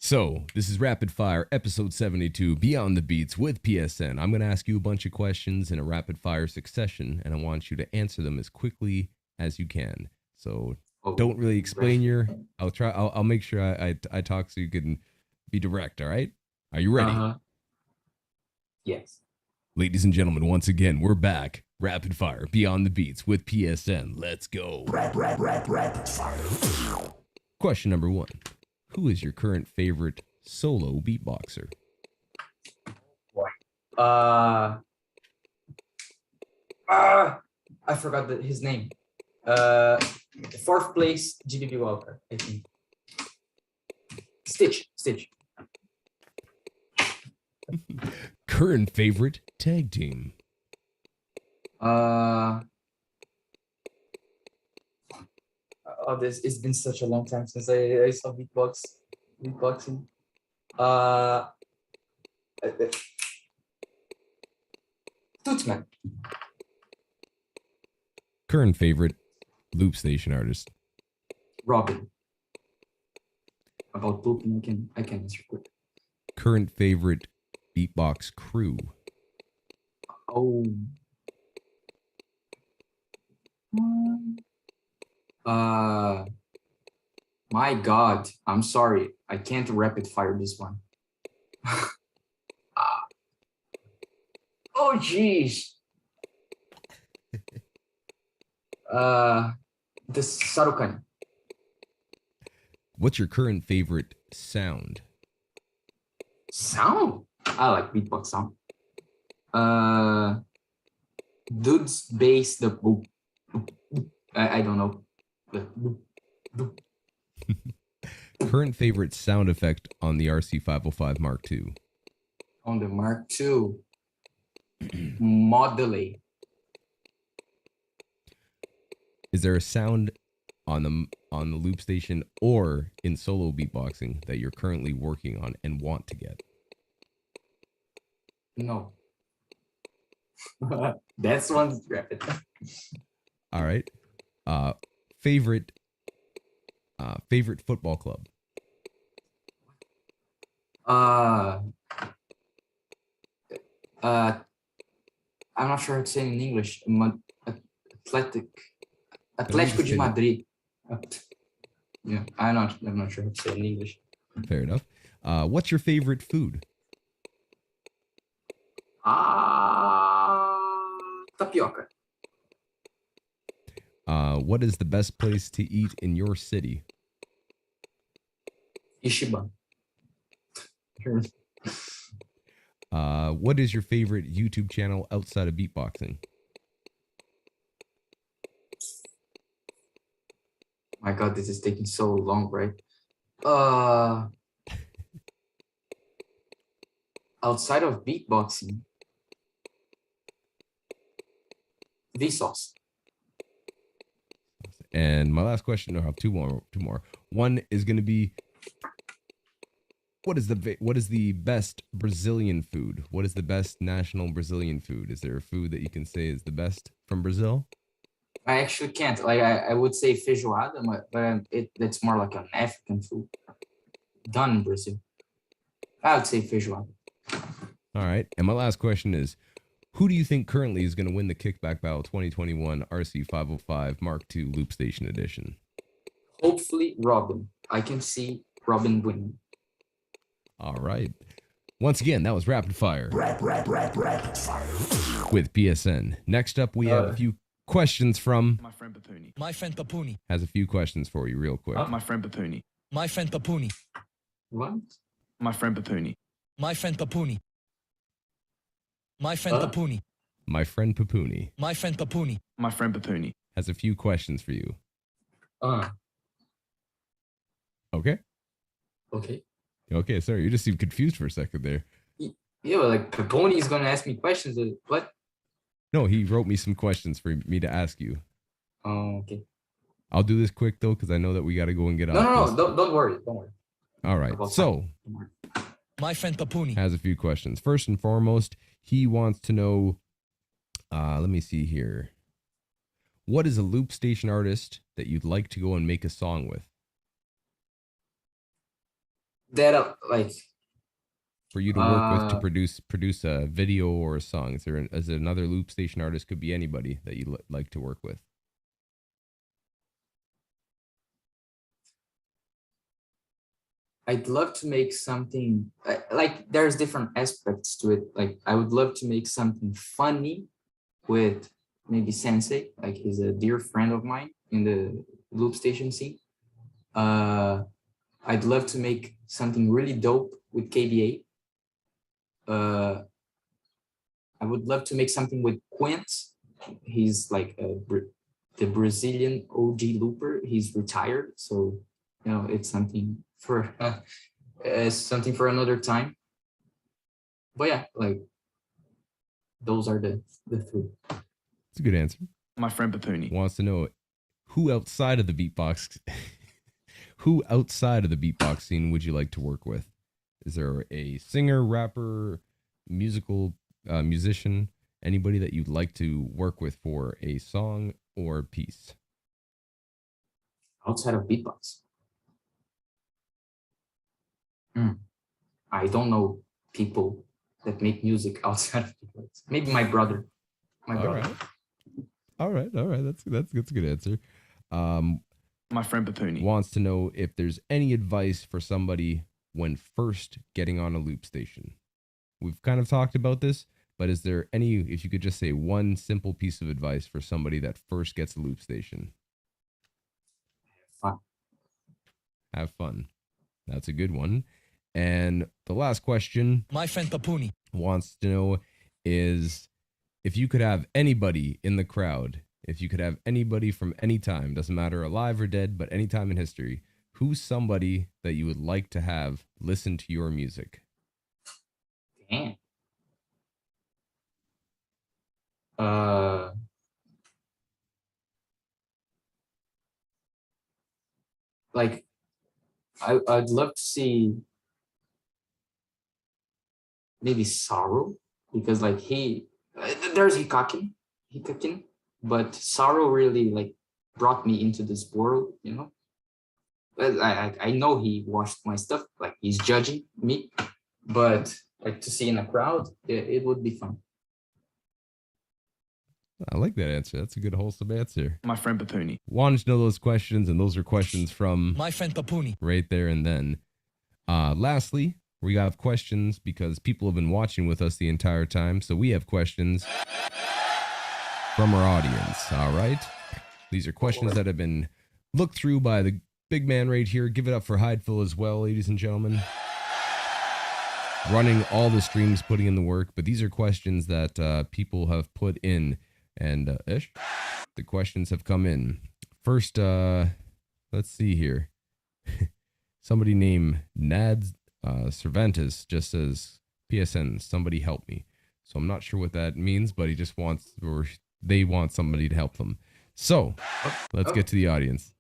Speaker 1: So, this is Rapid Fire, episode 72, Beyond the Beats with PSN. I'm going to ask you a bunch of questions in a rapid fire succession, and I want you to answer them as quickly as you can. So, don't really explain I'll make sure I talk so you can be direct, all right? Are you ready?
Speaker 2: Yes.
Speaker 1: Ladies and gentlemen, once again, we're back. Rapid fire, beyond the beats with PSN. Let's go. Rapid fire. Question number 1. Who is your current favorite solo beatboxer?
Speaker 2: I forgot his name. 4th place, GBB Walker, I think. Stitch.
Speaker 1: Current favorite tag team?
Speaker 2: It's been such a long time since I saw beatboxing. Tootsman.
Speaker 1: Current favorite loop station artist?
Speaker 2: Robin. About looping, I can answer quick.
Speaker 1: Current favorite beatbox crew?
Speaker 2: Oh. My God, I'm sorry. I can't rapid fire this one. Oh, jeez. The Sarukan.
Speaker 1: What's your current favorite sound?
Speaker 2: Sound? I like beatbox sound. Dude's bass, the boop. I don't know. The boop, boop.
Speaker 1: Current favorite sound effect on the RC505 Mark II?
Speaker 2: On the Mark II, mod delay.
Speaker 1: Is there a sound on the loop station or in solo beatboxing that you're currently working on and want to get?
Speaker 2: No. That's one's rapid.
Speaker 1: All right. Favorite football club?
Speaker 2: I'm not sure how to say it in English. Atlético de Madrid. Yeah, I'm not sure how to say it in English.
Speaker 1: Fair enough. What's your favorite food?
Speaker 2: Tapioca.
Speaker 1: What is the best place to eat in your city?
Speaker 2: Ishiba.
Speaker 1: What is your favorite YouTube channel outside of beatboxing?
Speaker 2: My God, this is taking so long, right? Outside of beatboxing, Vsauce.
Speaker 1: And my last question, I have two more. One is going to be, what is the best Brazilian food? What is the best national Brazilian food? Is there a food that you can say is the best from Brazil?
Speaker 2: I actually can't. Like I would say feijoada, but it's more like an African food done in Brazil. I would say feijoada.
Speaker 1: All right. And my last question is, who do you think currently is going to win the Kickback Battle 2021 RC505 Mark II Loop Station Edition?
Speaker 2: Hopefully Robin. I can see Robin winning.
Speaker 1: All right. Once again, that was Rapid Fire. Rapid Fire. With PSN. Next up, we have a few questions from
Speaker 3: my friend Papooni.
Speaker 4: My friend Papooni.
Speaker 1: Has a few questions for you real quick.
Speaker 3: My friend Papooni.
Speaker 4: My friend Papooni.
Speaker 2: What?
Speaker 3: My friend Papooni.
Speaker 4: My friend Papooni. My friend Papooni.
Speaker 1: My friend Papooni.
Speaker 4: My friend Papooni.
Speaker 3: My friend Papooni.
Speaker 1: Has a few questions for you. Okay?
Speaker 2: Okay.
Speaker 1: Okay, sorry. You just seemed confused for a second there.
Speaker 2: Yeah, like Papooni is going to ask me questions. What?
Speaker 1: No, he wrote me some questions for me to ask you.
Speaker 2: Oh, okay.
Speaker 1: I'll do this quick, though, because I know that we got to go and get
Speaker 2: No, don't worry. Don't worry.
Speaker 1: All right. So,
Speaker 4: my friend Papooni
Speaker 1: has a few questions. First and foremost, he wants to know, let me see here. What is a loop station artist that you'd like to go and make a song with?
Speaker 2: That, like...
Speaker 1: For you to work with to produce a video or a song. Is there another loop station artist? Could be anybody that you'd like to work with.
Speaker 2: I'd love to make something like there's different aspects to it. Like I would love to make something funny with maybe Sensei, like he's a dear friend of mine in the loop station scene. Uh, I'd love to make something really dope with KBA. I would love to make something with Quint. He's like the Brazilian OG looper. He's retired, so it's something for another time. But yeah, like those are the three.
Speaker 1: It's a good answer.
Speaker 3: My friend Papooni.
Speaker 1: Wants to know who outside of the beatbox scene would you like to work with? Is there a singer, rapper, musical musician, anybody that you'd like to work with for a song or piece?
Speaker 2: Outside of beatbox, I don't know people that make music outside of beatbox. Maybe my brother.
Speaker 1: All right. That's a good answer.
Speaker 3: My friend Papooni
Speaker 1: wants to know if there's any advice for somebody when first getting on a loop station. We've kind of talked about this, but is there any, if you could just say one simple piece of advice for somebody that first gets a loop station? Have fun. That's a good one. And the last question,
Speaker 4: My friend Papooni
Speaker 1: wants to know is if you could have anybody in the crowd, if you could have anybody from any time, doesn't matter alive or dead, but any time in history, who's somebody that you would like to have listen to your music?
Speaker 2: Damn. Like I'd love to see maybe Sorrow, because like there's Hikakin, but Sorrow really like brought me into this world, But I know he watched my stuff, like he's judging me, but like to see in a crowd, it would be fun.
Speaker 1: I like that answer. That's a good wholesome answer.
Speaker 3: My friend Papooni
Speaker 1: wanted to know those questions, and those are questions from
Speaker 4: My friend Papooni
Speaker 1: right there and then. Lastly, we have questions because people have been watching with us the entire time, so we have questions from our audience. All right, these are questions that have been looked through by the big man right here. Give it up for Hydeful as well, ladies and gentlemen. Running all the streams, putting in the work, but these are questions that people have put in. And the questions have come in. First, let's see here. Somebody named Nad Cervantes just says, PSN, somebody help me. So I'm not sure what that means, but he just wants, or they want somebody to help them. So let's get to the audience.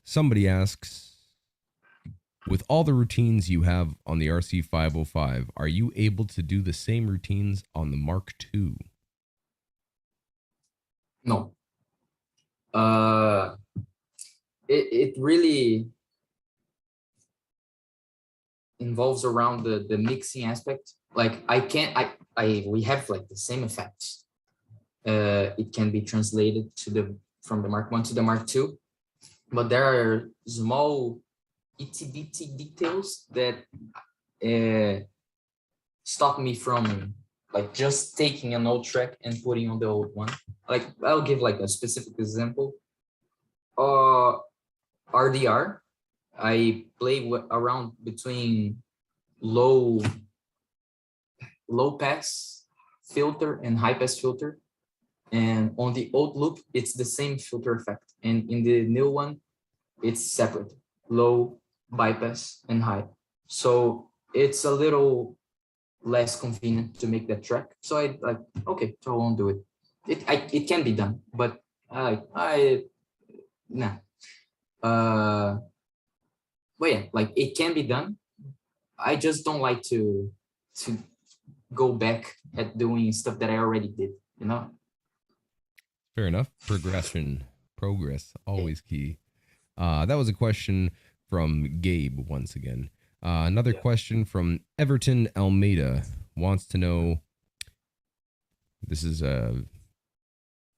Speaker 1: Somebody asks, with all the routines you have on the RC505, are you able to do the same routines on the Mark II?
Speaker 2: No. It really involves around the mixing aspect. Like we have like the same effects. It can be translated from the Mark I to the Mark II, but there are small itty-bitty details that stop me from like just taking an old track and putting on the old one. Like I'll give like a specific example. RDR, I play around between low pass filter and high pass filter, and on the old loop it's the same filter effect, and in the new one it's separate, low, bypass, and high. So it's a little less convenient to make that track. So I like, okay, so I won't do it. It can be done, but nah. But yeah, like it can be done. I just don't like to go back at doing stuff that I already did,
Speaker 1: Fair enough. Progress, always key. That was a question from Gabe once again. Another question from Everton Almeida wants to know, this is a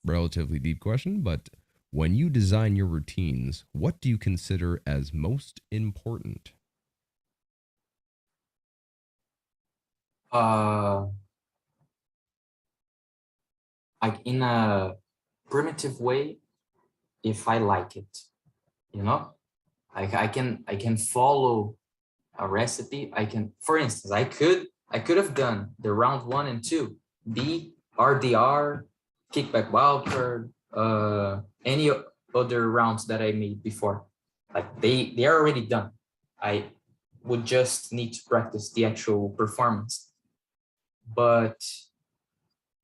Speaker 1: relatively deep question, but When you design your routines, what do you consider as most important?
Speaker 2: Like in a primitive way, if I like it, you know, I can follow a recipe. I can, for instance, I could have done the round 1 and 2, B, RDR, kickback wildcard, any other rounds that I made before. Like they are already done. I would just need to practice the actual performance. But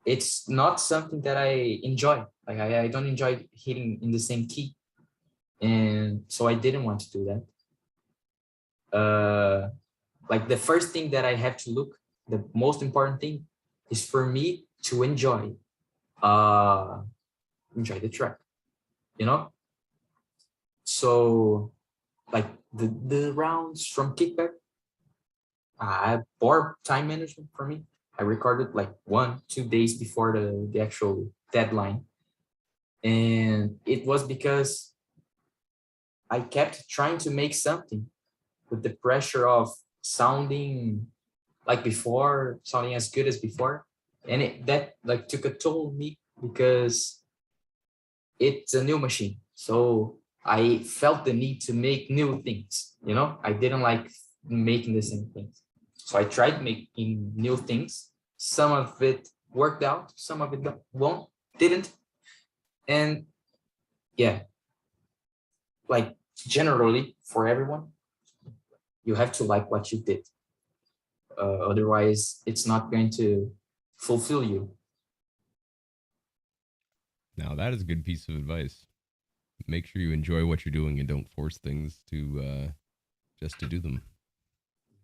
Speaker 2: it's not something that I enjoy. Like I don't enjoy hitting in the same key. And so I didn't want to do that. Like the first thing that I have to look, the most important thing is for me to enjoy the track, you know? So like the rounds from kickback, poor time management for me. I recorded like 1-2 days before the actual deadline. And it was because I kept trying to make something with the pressure of sounding like before, sounding as good as before. And that like took a toll on me because it's a new machine. So I felt the need to make new things, you know? I didn't like making the same things. So I tried making new things. Some of it worked out, some of it didn't. And yeah, like generally for everyone, you have to like what you did. Otherwise, it's not going to fulfill you.
Speaker 1: Now, that is a good piece of advice. Make sure you enjoy what you're doing and don't force things to just to do them.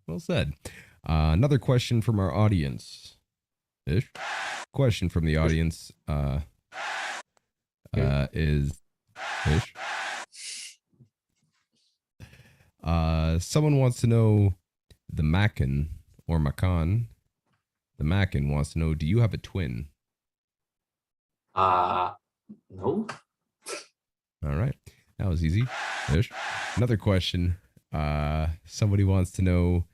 Speaker 1: Well said. Another question from our audience. Question from the audience is someone wants to know the Macan or Macan. The Macan wants to know, do you have a twin?
Speaker 2: No.
Speaker 1: All right. That was easy. Another question. Somebody wants to know,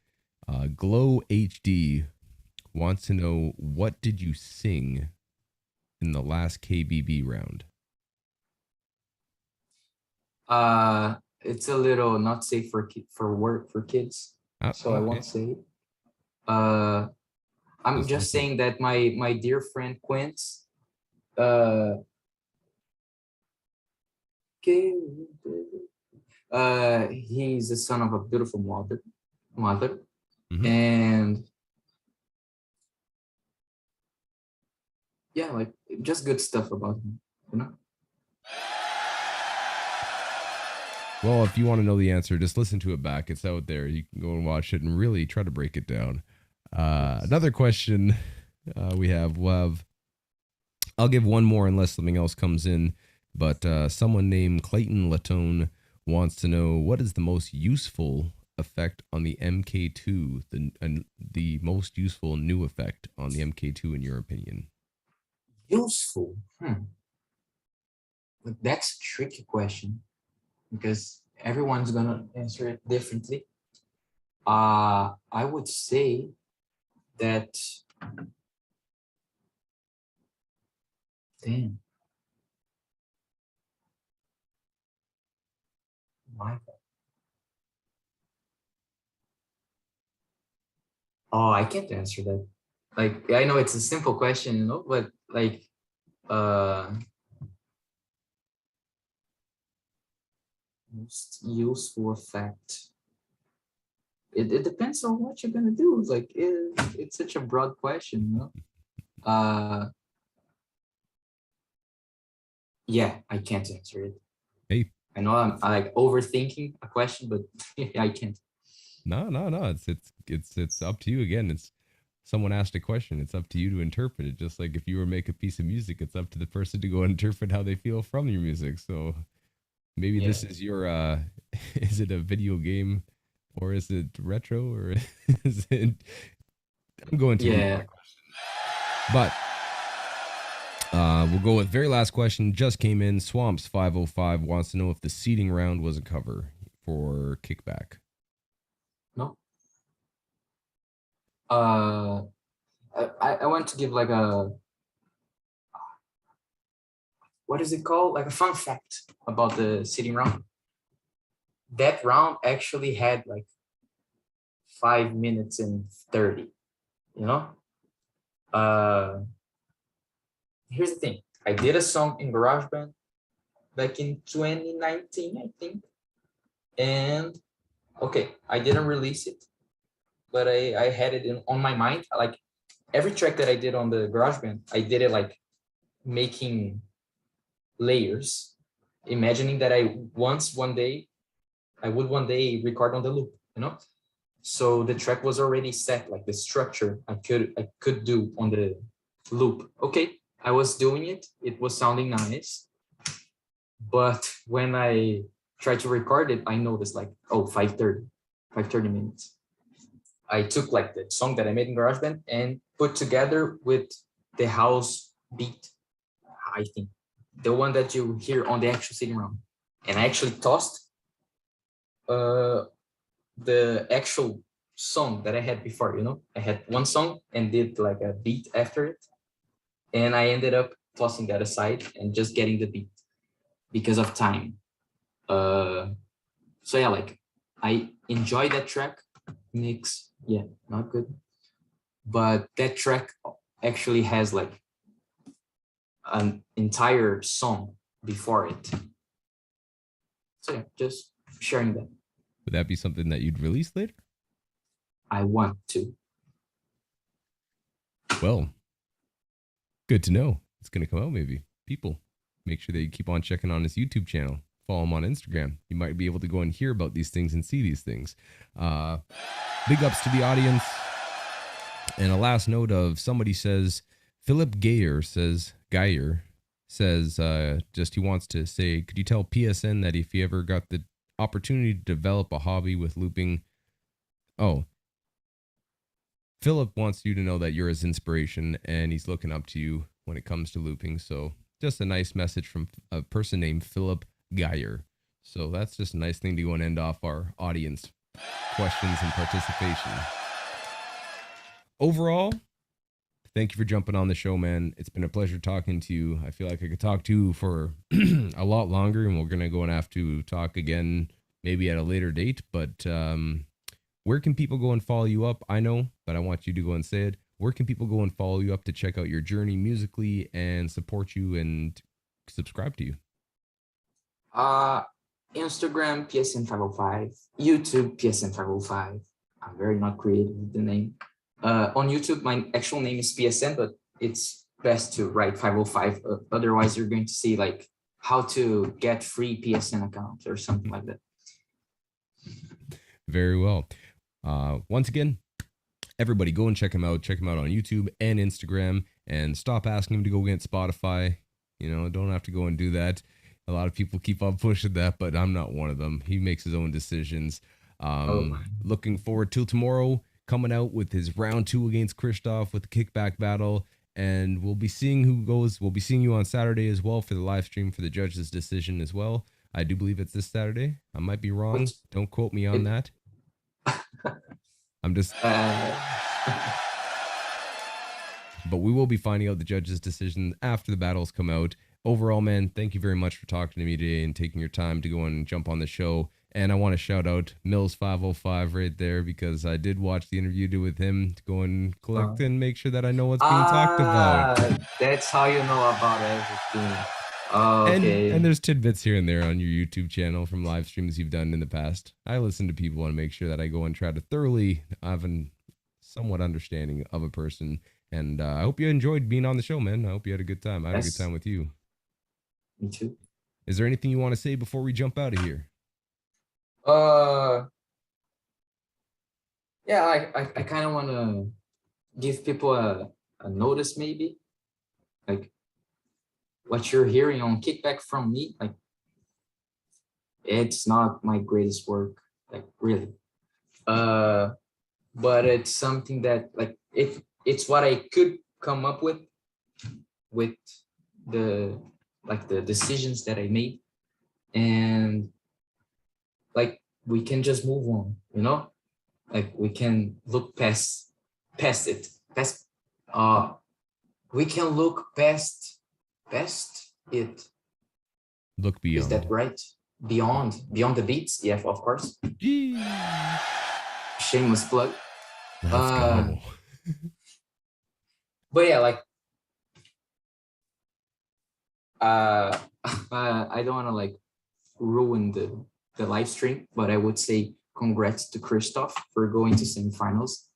Speaker 1: Glow HD wants to know, what did you sing in the last KBB round?
Speaker 2: It's a little not safe for work for kids, so okay. I won't say it. I'm just saying that my dear friend Quince, he's the son of a beautiful mother, mm-hmm. And yeah, like just good stuff about him, you know.
Speaker 1: Well, if you want to know the answer, just listen to it back. It's out there. You can go and watch it and really try to break it down. Another question we'll have, I'll give one more unless something else comes in, but someone named Clayton Latone wants to know, what is the most useful effect on the MK2, the most useful new effect on the MK2 in your opinion?
Speaker 2: Useful? That's a tricky question, because everyone's gonna answer it differently. I would say that, damn, my God. Oh, I can't answer that. Like, I know it's a simple question, you know, but like, most useful effect. It depends on what you're gonna do. Like it's such a broad question, you know. Yeah, I can't answer it.
Speaker 1: Hey,
Speaker 2: I know I'm like overthinking a question, but I can't.
Speaker 1: No. It's up to you. Again, it's someone asked a question. It's up to you to interpret it. Just like if you were to make a piece of music, it's up to the person to go and interpret how they feel from your music. So maybe this is your is it a video game, or is it retro, or is it? I'm going to my question. But We'll go with very last question. Just came in. Swamps 505 wants to know if the seating round was a cover for Kickback.
Speaker 2: No. I want to give like a, what is it called? Like a fun fact about the seating round. That round actually had like 5 minutes and 30, you know? Here's the thing. I did a song in GarageBand back in 2019, I think. And okay, I didn't release it, but I had it on my mind. Like every track that I did on the GarageBand, I did it like making layers, imagining that I would one day record on the loop, you know? So the track was already set, like the structure I could do on the loop. Okay, I was doing it. It was sounding nice. But when I tried to record it, I noticed like, oh, 5:30 minutes. I took like the song that I made in GarageBand and put together with the house beat, I think, the one that you hear on the actual sitting round. And I actually tossed the actual song that I had before, you know? I had one song and did like a beat after it. And I ended up tossing that aside and just getting the beat because of time. So yeah, like I enjoy that track. Mix, yeah, not good. But that track actually has like an entire song before it. So yeah, just sharing that.
Speaker 1: Would that be something that you'd release later?
Speaker 2: I want to.
Speaker 1: Well, good to know. It's going to come out maybe. People, make sure that you keep on checking on his YouTube channel. Follow him on Instagram. You might be able to go and hear about these things and see these things. Big ups to the audience. And a last note of somebody says, Philip Geyer says, just he wants to say, could you tell PSN that if he ever got the opportunity to develop a hobby with looping? Oh, Philip wants you to know that you're his inspiration and he's looking up to you when it comes to looping. So just a nice message from a person named Philip Geyer. So that's just a nice thing to go and end off our audience questions and participation. Overall, thank you for jumping on the show, man. It's been a pleasure talking to you. I feel like I could talk to you for a lot longer, and we're going to go and have to talk again maybe at a later date. But where can people go and follow you up? I know, but I want you to go and say it. Where can people go and follow you up to check out your journey musically and support you and subscribe to you?
Speaker 2: Instagram, PSN505. YouTube, PSN505. I'm very not creative with the name. On YouTube, my actual name is PSN, but it's best to write 505. Otherwise, you're going to see like how to get free PSN accounts or something like that.
Speaker 1: Very well. Once again, everybody go and check him out. Check him out on YouTube and Instagram, and stop asking him to go get Spotify. You know, don't have to go and do that. A lot of people keep on pushing that, but I'm not one of them. He makes his own decisions. Looking forward till tomorrow, coming out with his round 2 against Christoph with the kickback battle. And we'll be seeing who goes. We'll be seeing you on Saturday as well for the live stream for the judges' decision as well. I do believe it's this Saturday. I might be wrong. Don't quote me on that. I'm just... But we will be finding out the judges' decision after the battles come out. Overall, man, thank you very much for talking to me today and taking your time to go and jump on the show. And I want to shout out Mills505 right there, because I did watch the interview you did with him to go and collect and make sure that I know what's being talked about.
Speaker 2: That's how you know about everything. Okay.
Speaker 1: And there's tidbits here and there on your YouTube channel from live streams you've done in the past. I listen to people and make sure that I go and try to thoroughly have a somewhat understanding of a person. And I hope you enjoyed being on the show, man. I hope you had a good time. I had a good time with you.
Speaker 2: Me too.
Speaker 1: Is there anything you want to say before we jump out of here?
Speaker 2: Yeah, I kind of want to give people a notice, maybe. Like, what you're hearing on Kickback from me, like, it's not my greatest work, like, really. But it's something that, like, it's what I could come up with the decisions that I made, and like we can just move on, you know, like we can look past it, past we can look past it.
Speaker 1: Look beyond.
Speaker 2: Is that right? Beyond the beats? Yeah, of course.
Speaker 1: Yeah.
Speaker 2: Shameless plug.
Speaker 1: Let's go.
Speaker 2: But yeah, like I don't want to like ruin the live stream, but I would say congrats to Christoph for going to semifinals.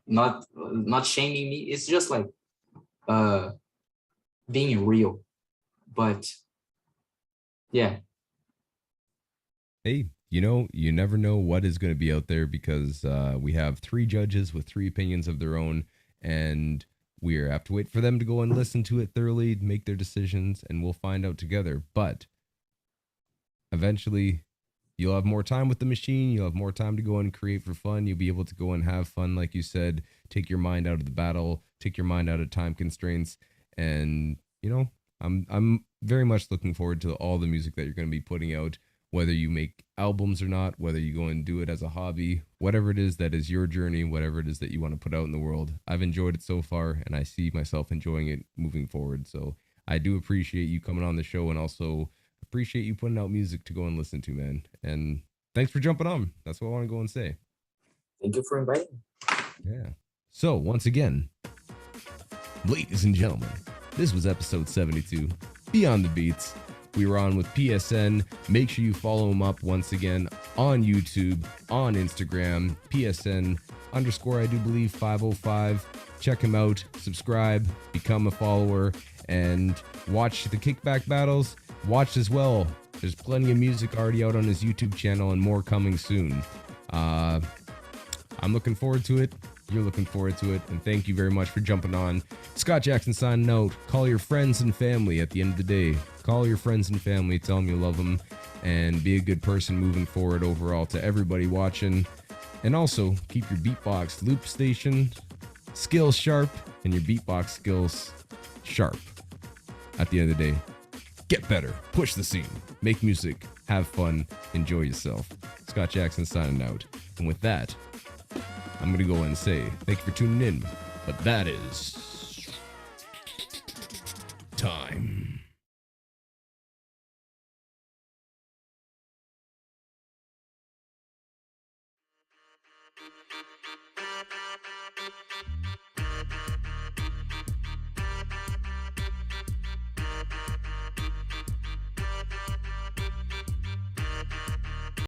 Speaker 2: Not shaming me. It's just like being real. But yeah.
Speaker 1: Hey, you never know what is going to be out there, because we have 3 judges with 3 opinions of their own, and we have to wait for them to go and listen to it thoroughly, make their decisions, and we'll find out together. But eventually, you'll have more time with the machine. You'll have more time to go and create for fun. You'll be able to go and have fun, like you said, take your mind out of the battle, take your mind out of time constraints. And, I'm very much looking forward to all the music that you're going to be putting out, whether you make albums or not, whether you go and do it as a hobby, whatever it is that is your journey, whatever it is that you want to put out in the world. I've enjoyed it so far, and I see myself enjoying it moving forward. So I do appreciate you coming on the show, and also appreciate you putting out music to go and listen to, man. And thanks for jumping on. That's what I want to go and say.
Speaker 2: Thank you for inviting.
Speaker 1: Yeah. So once again, ladies and gentlemen, this was episode 72, Beyond the Beats. We were on with PSN. Make sure you follow him up once again on YouTube, on Instagram, PSN _ I do believe 505. Check him out, subscribe, become a follower, and watch the kickback battles. Watch as well. There's plenty of music already out on his YouTube channel and more coming soon. I'm looking forward to it. You're looking forward to it. And thank you very much for jumping on. Scott Jackson signing out. Call your friends and family at the end of the day. Call your friends and family. Tell them you love them. And be a good person moving forward overall to everybody watching. And also, keep your beatbox loopstation skills sharp and your beatbox skills sharp. At the end of the day, get better. Push the scene. Make music. Have fun. Enjoy yourself. Scott Jackson signing out. And with that, I'm going to go and say thank you for tuning in, but that is time.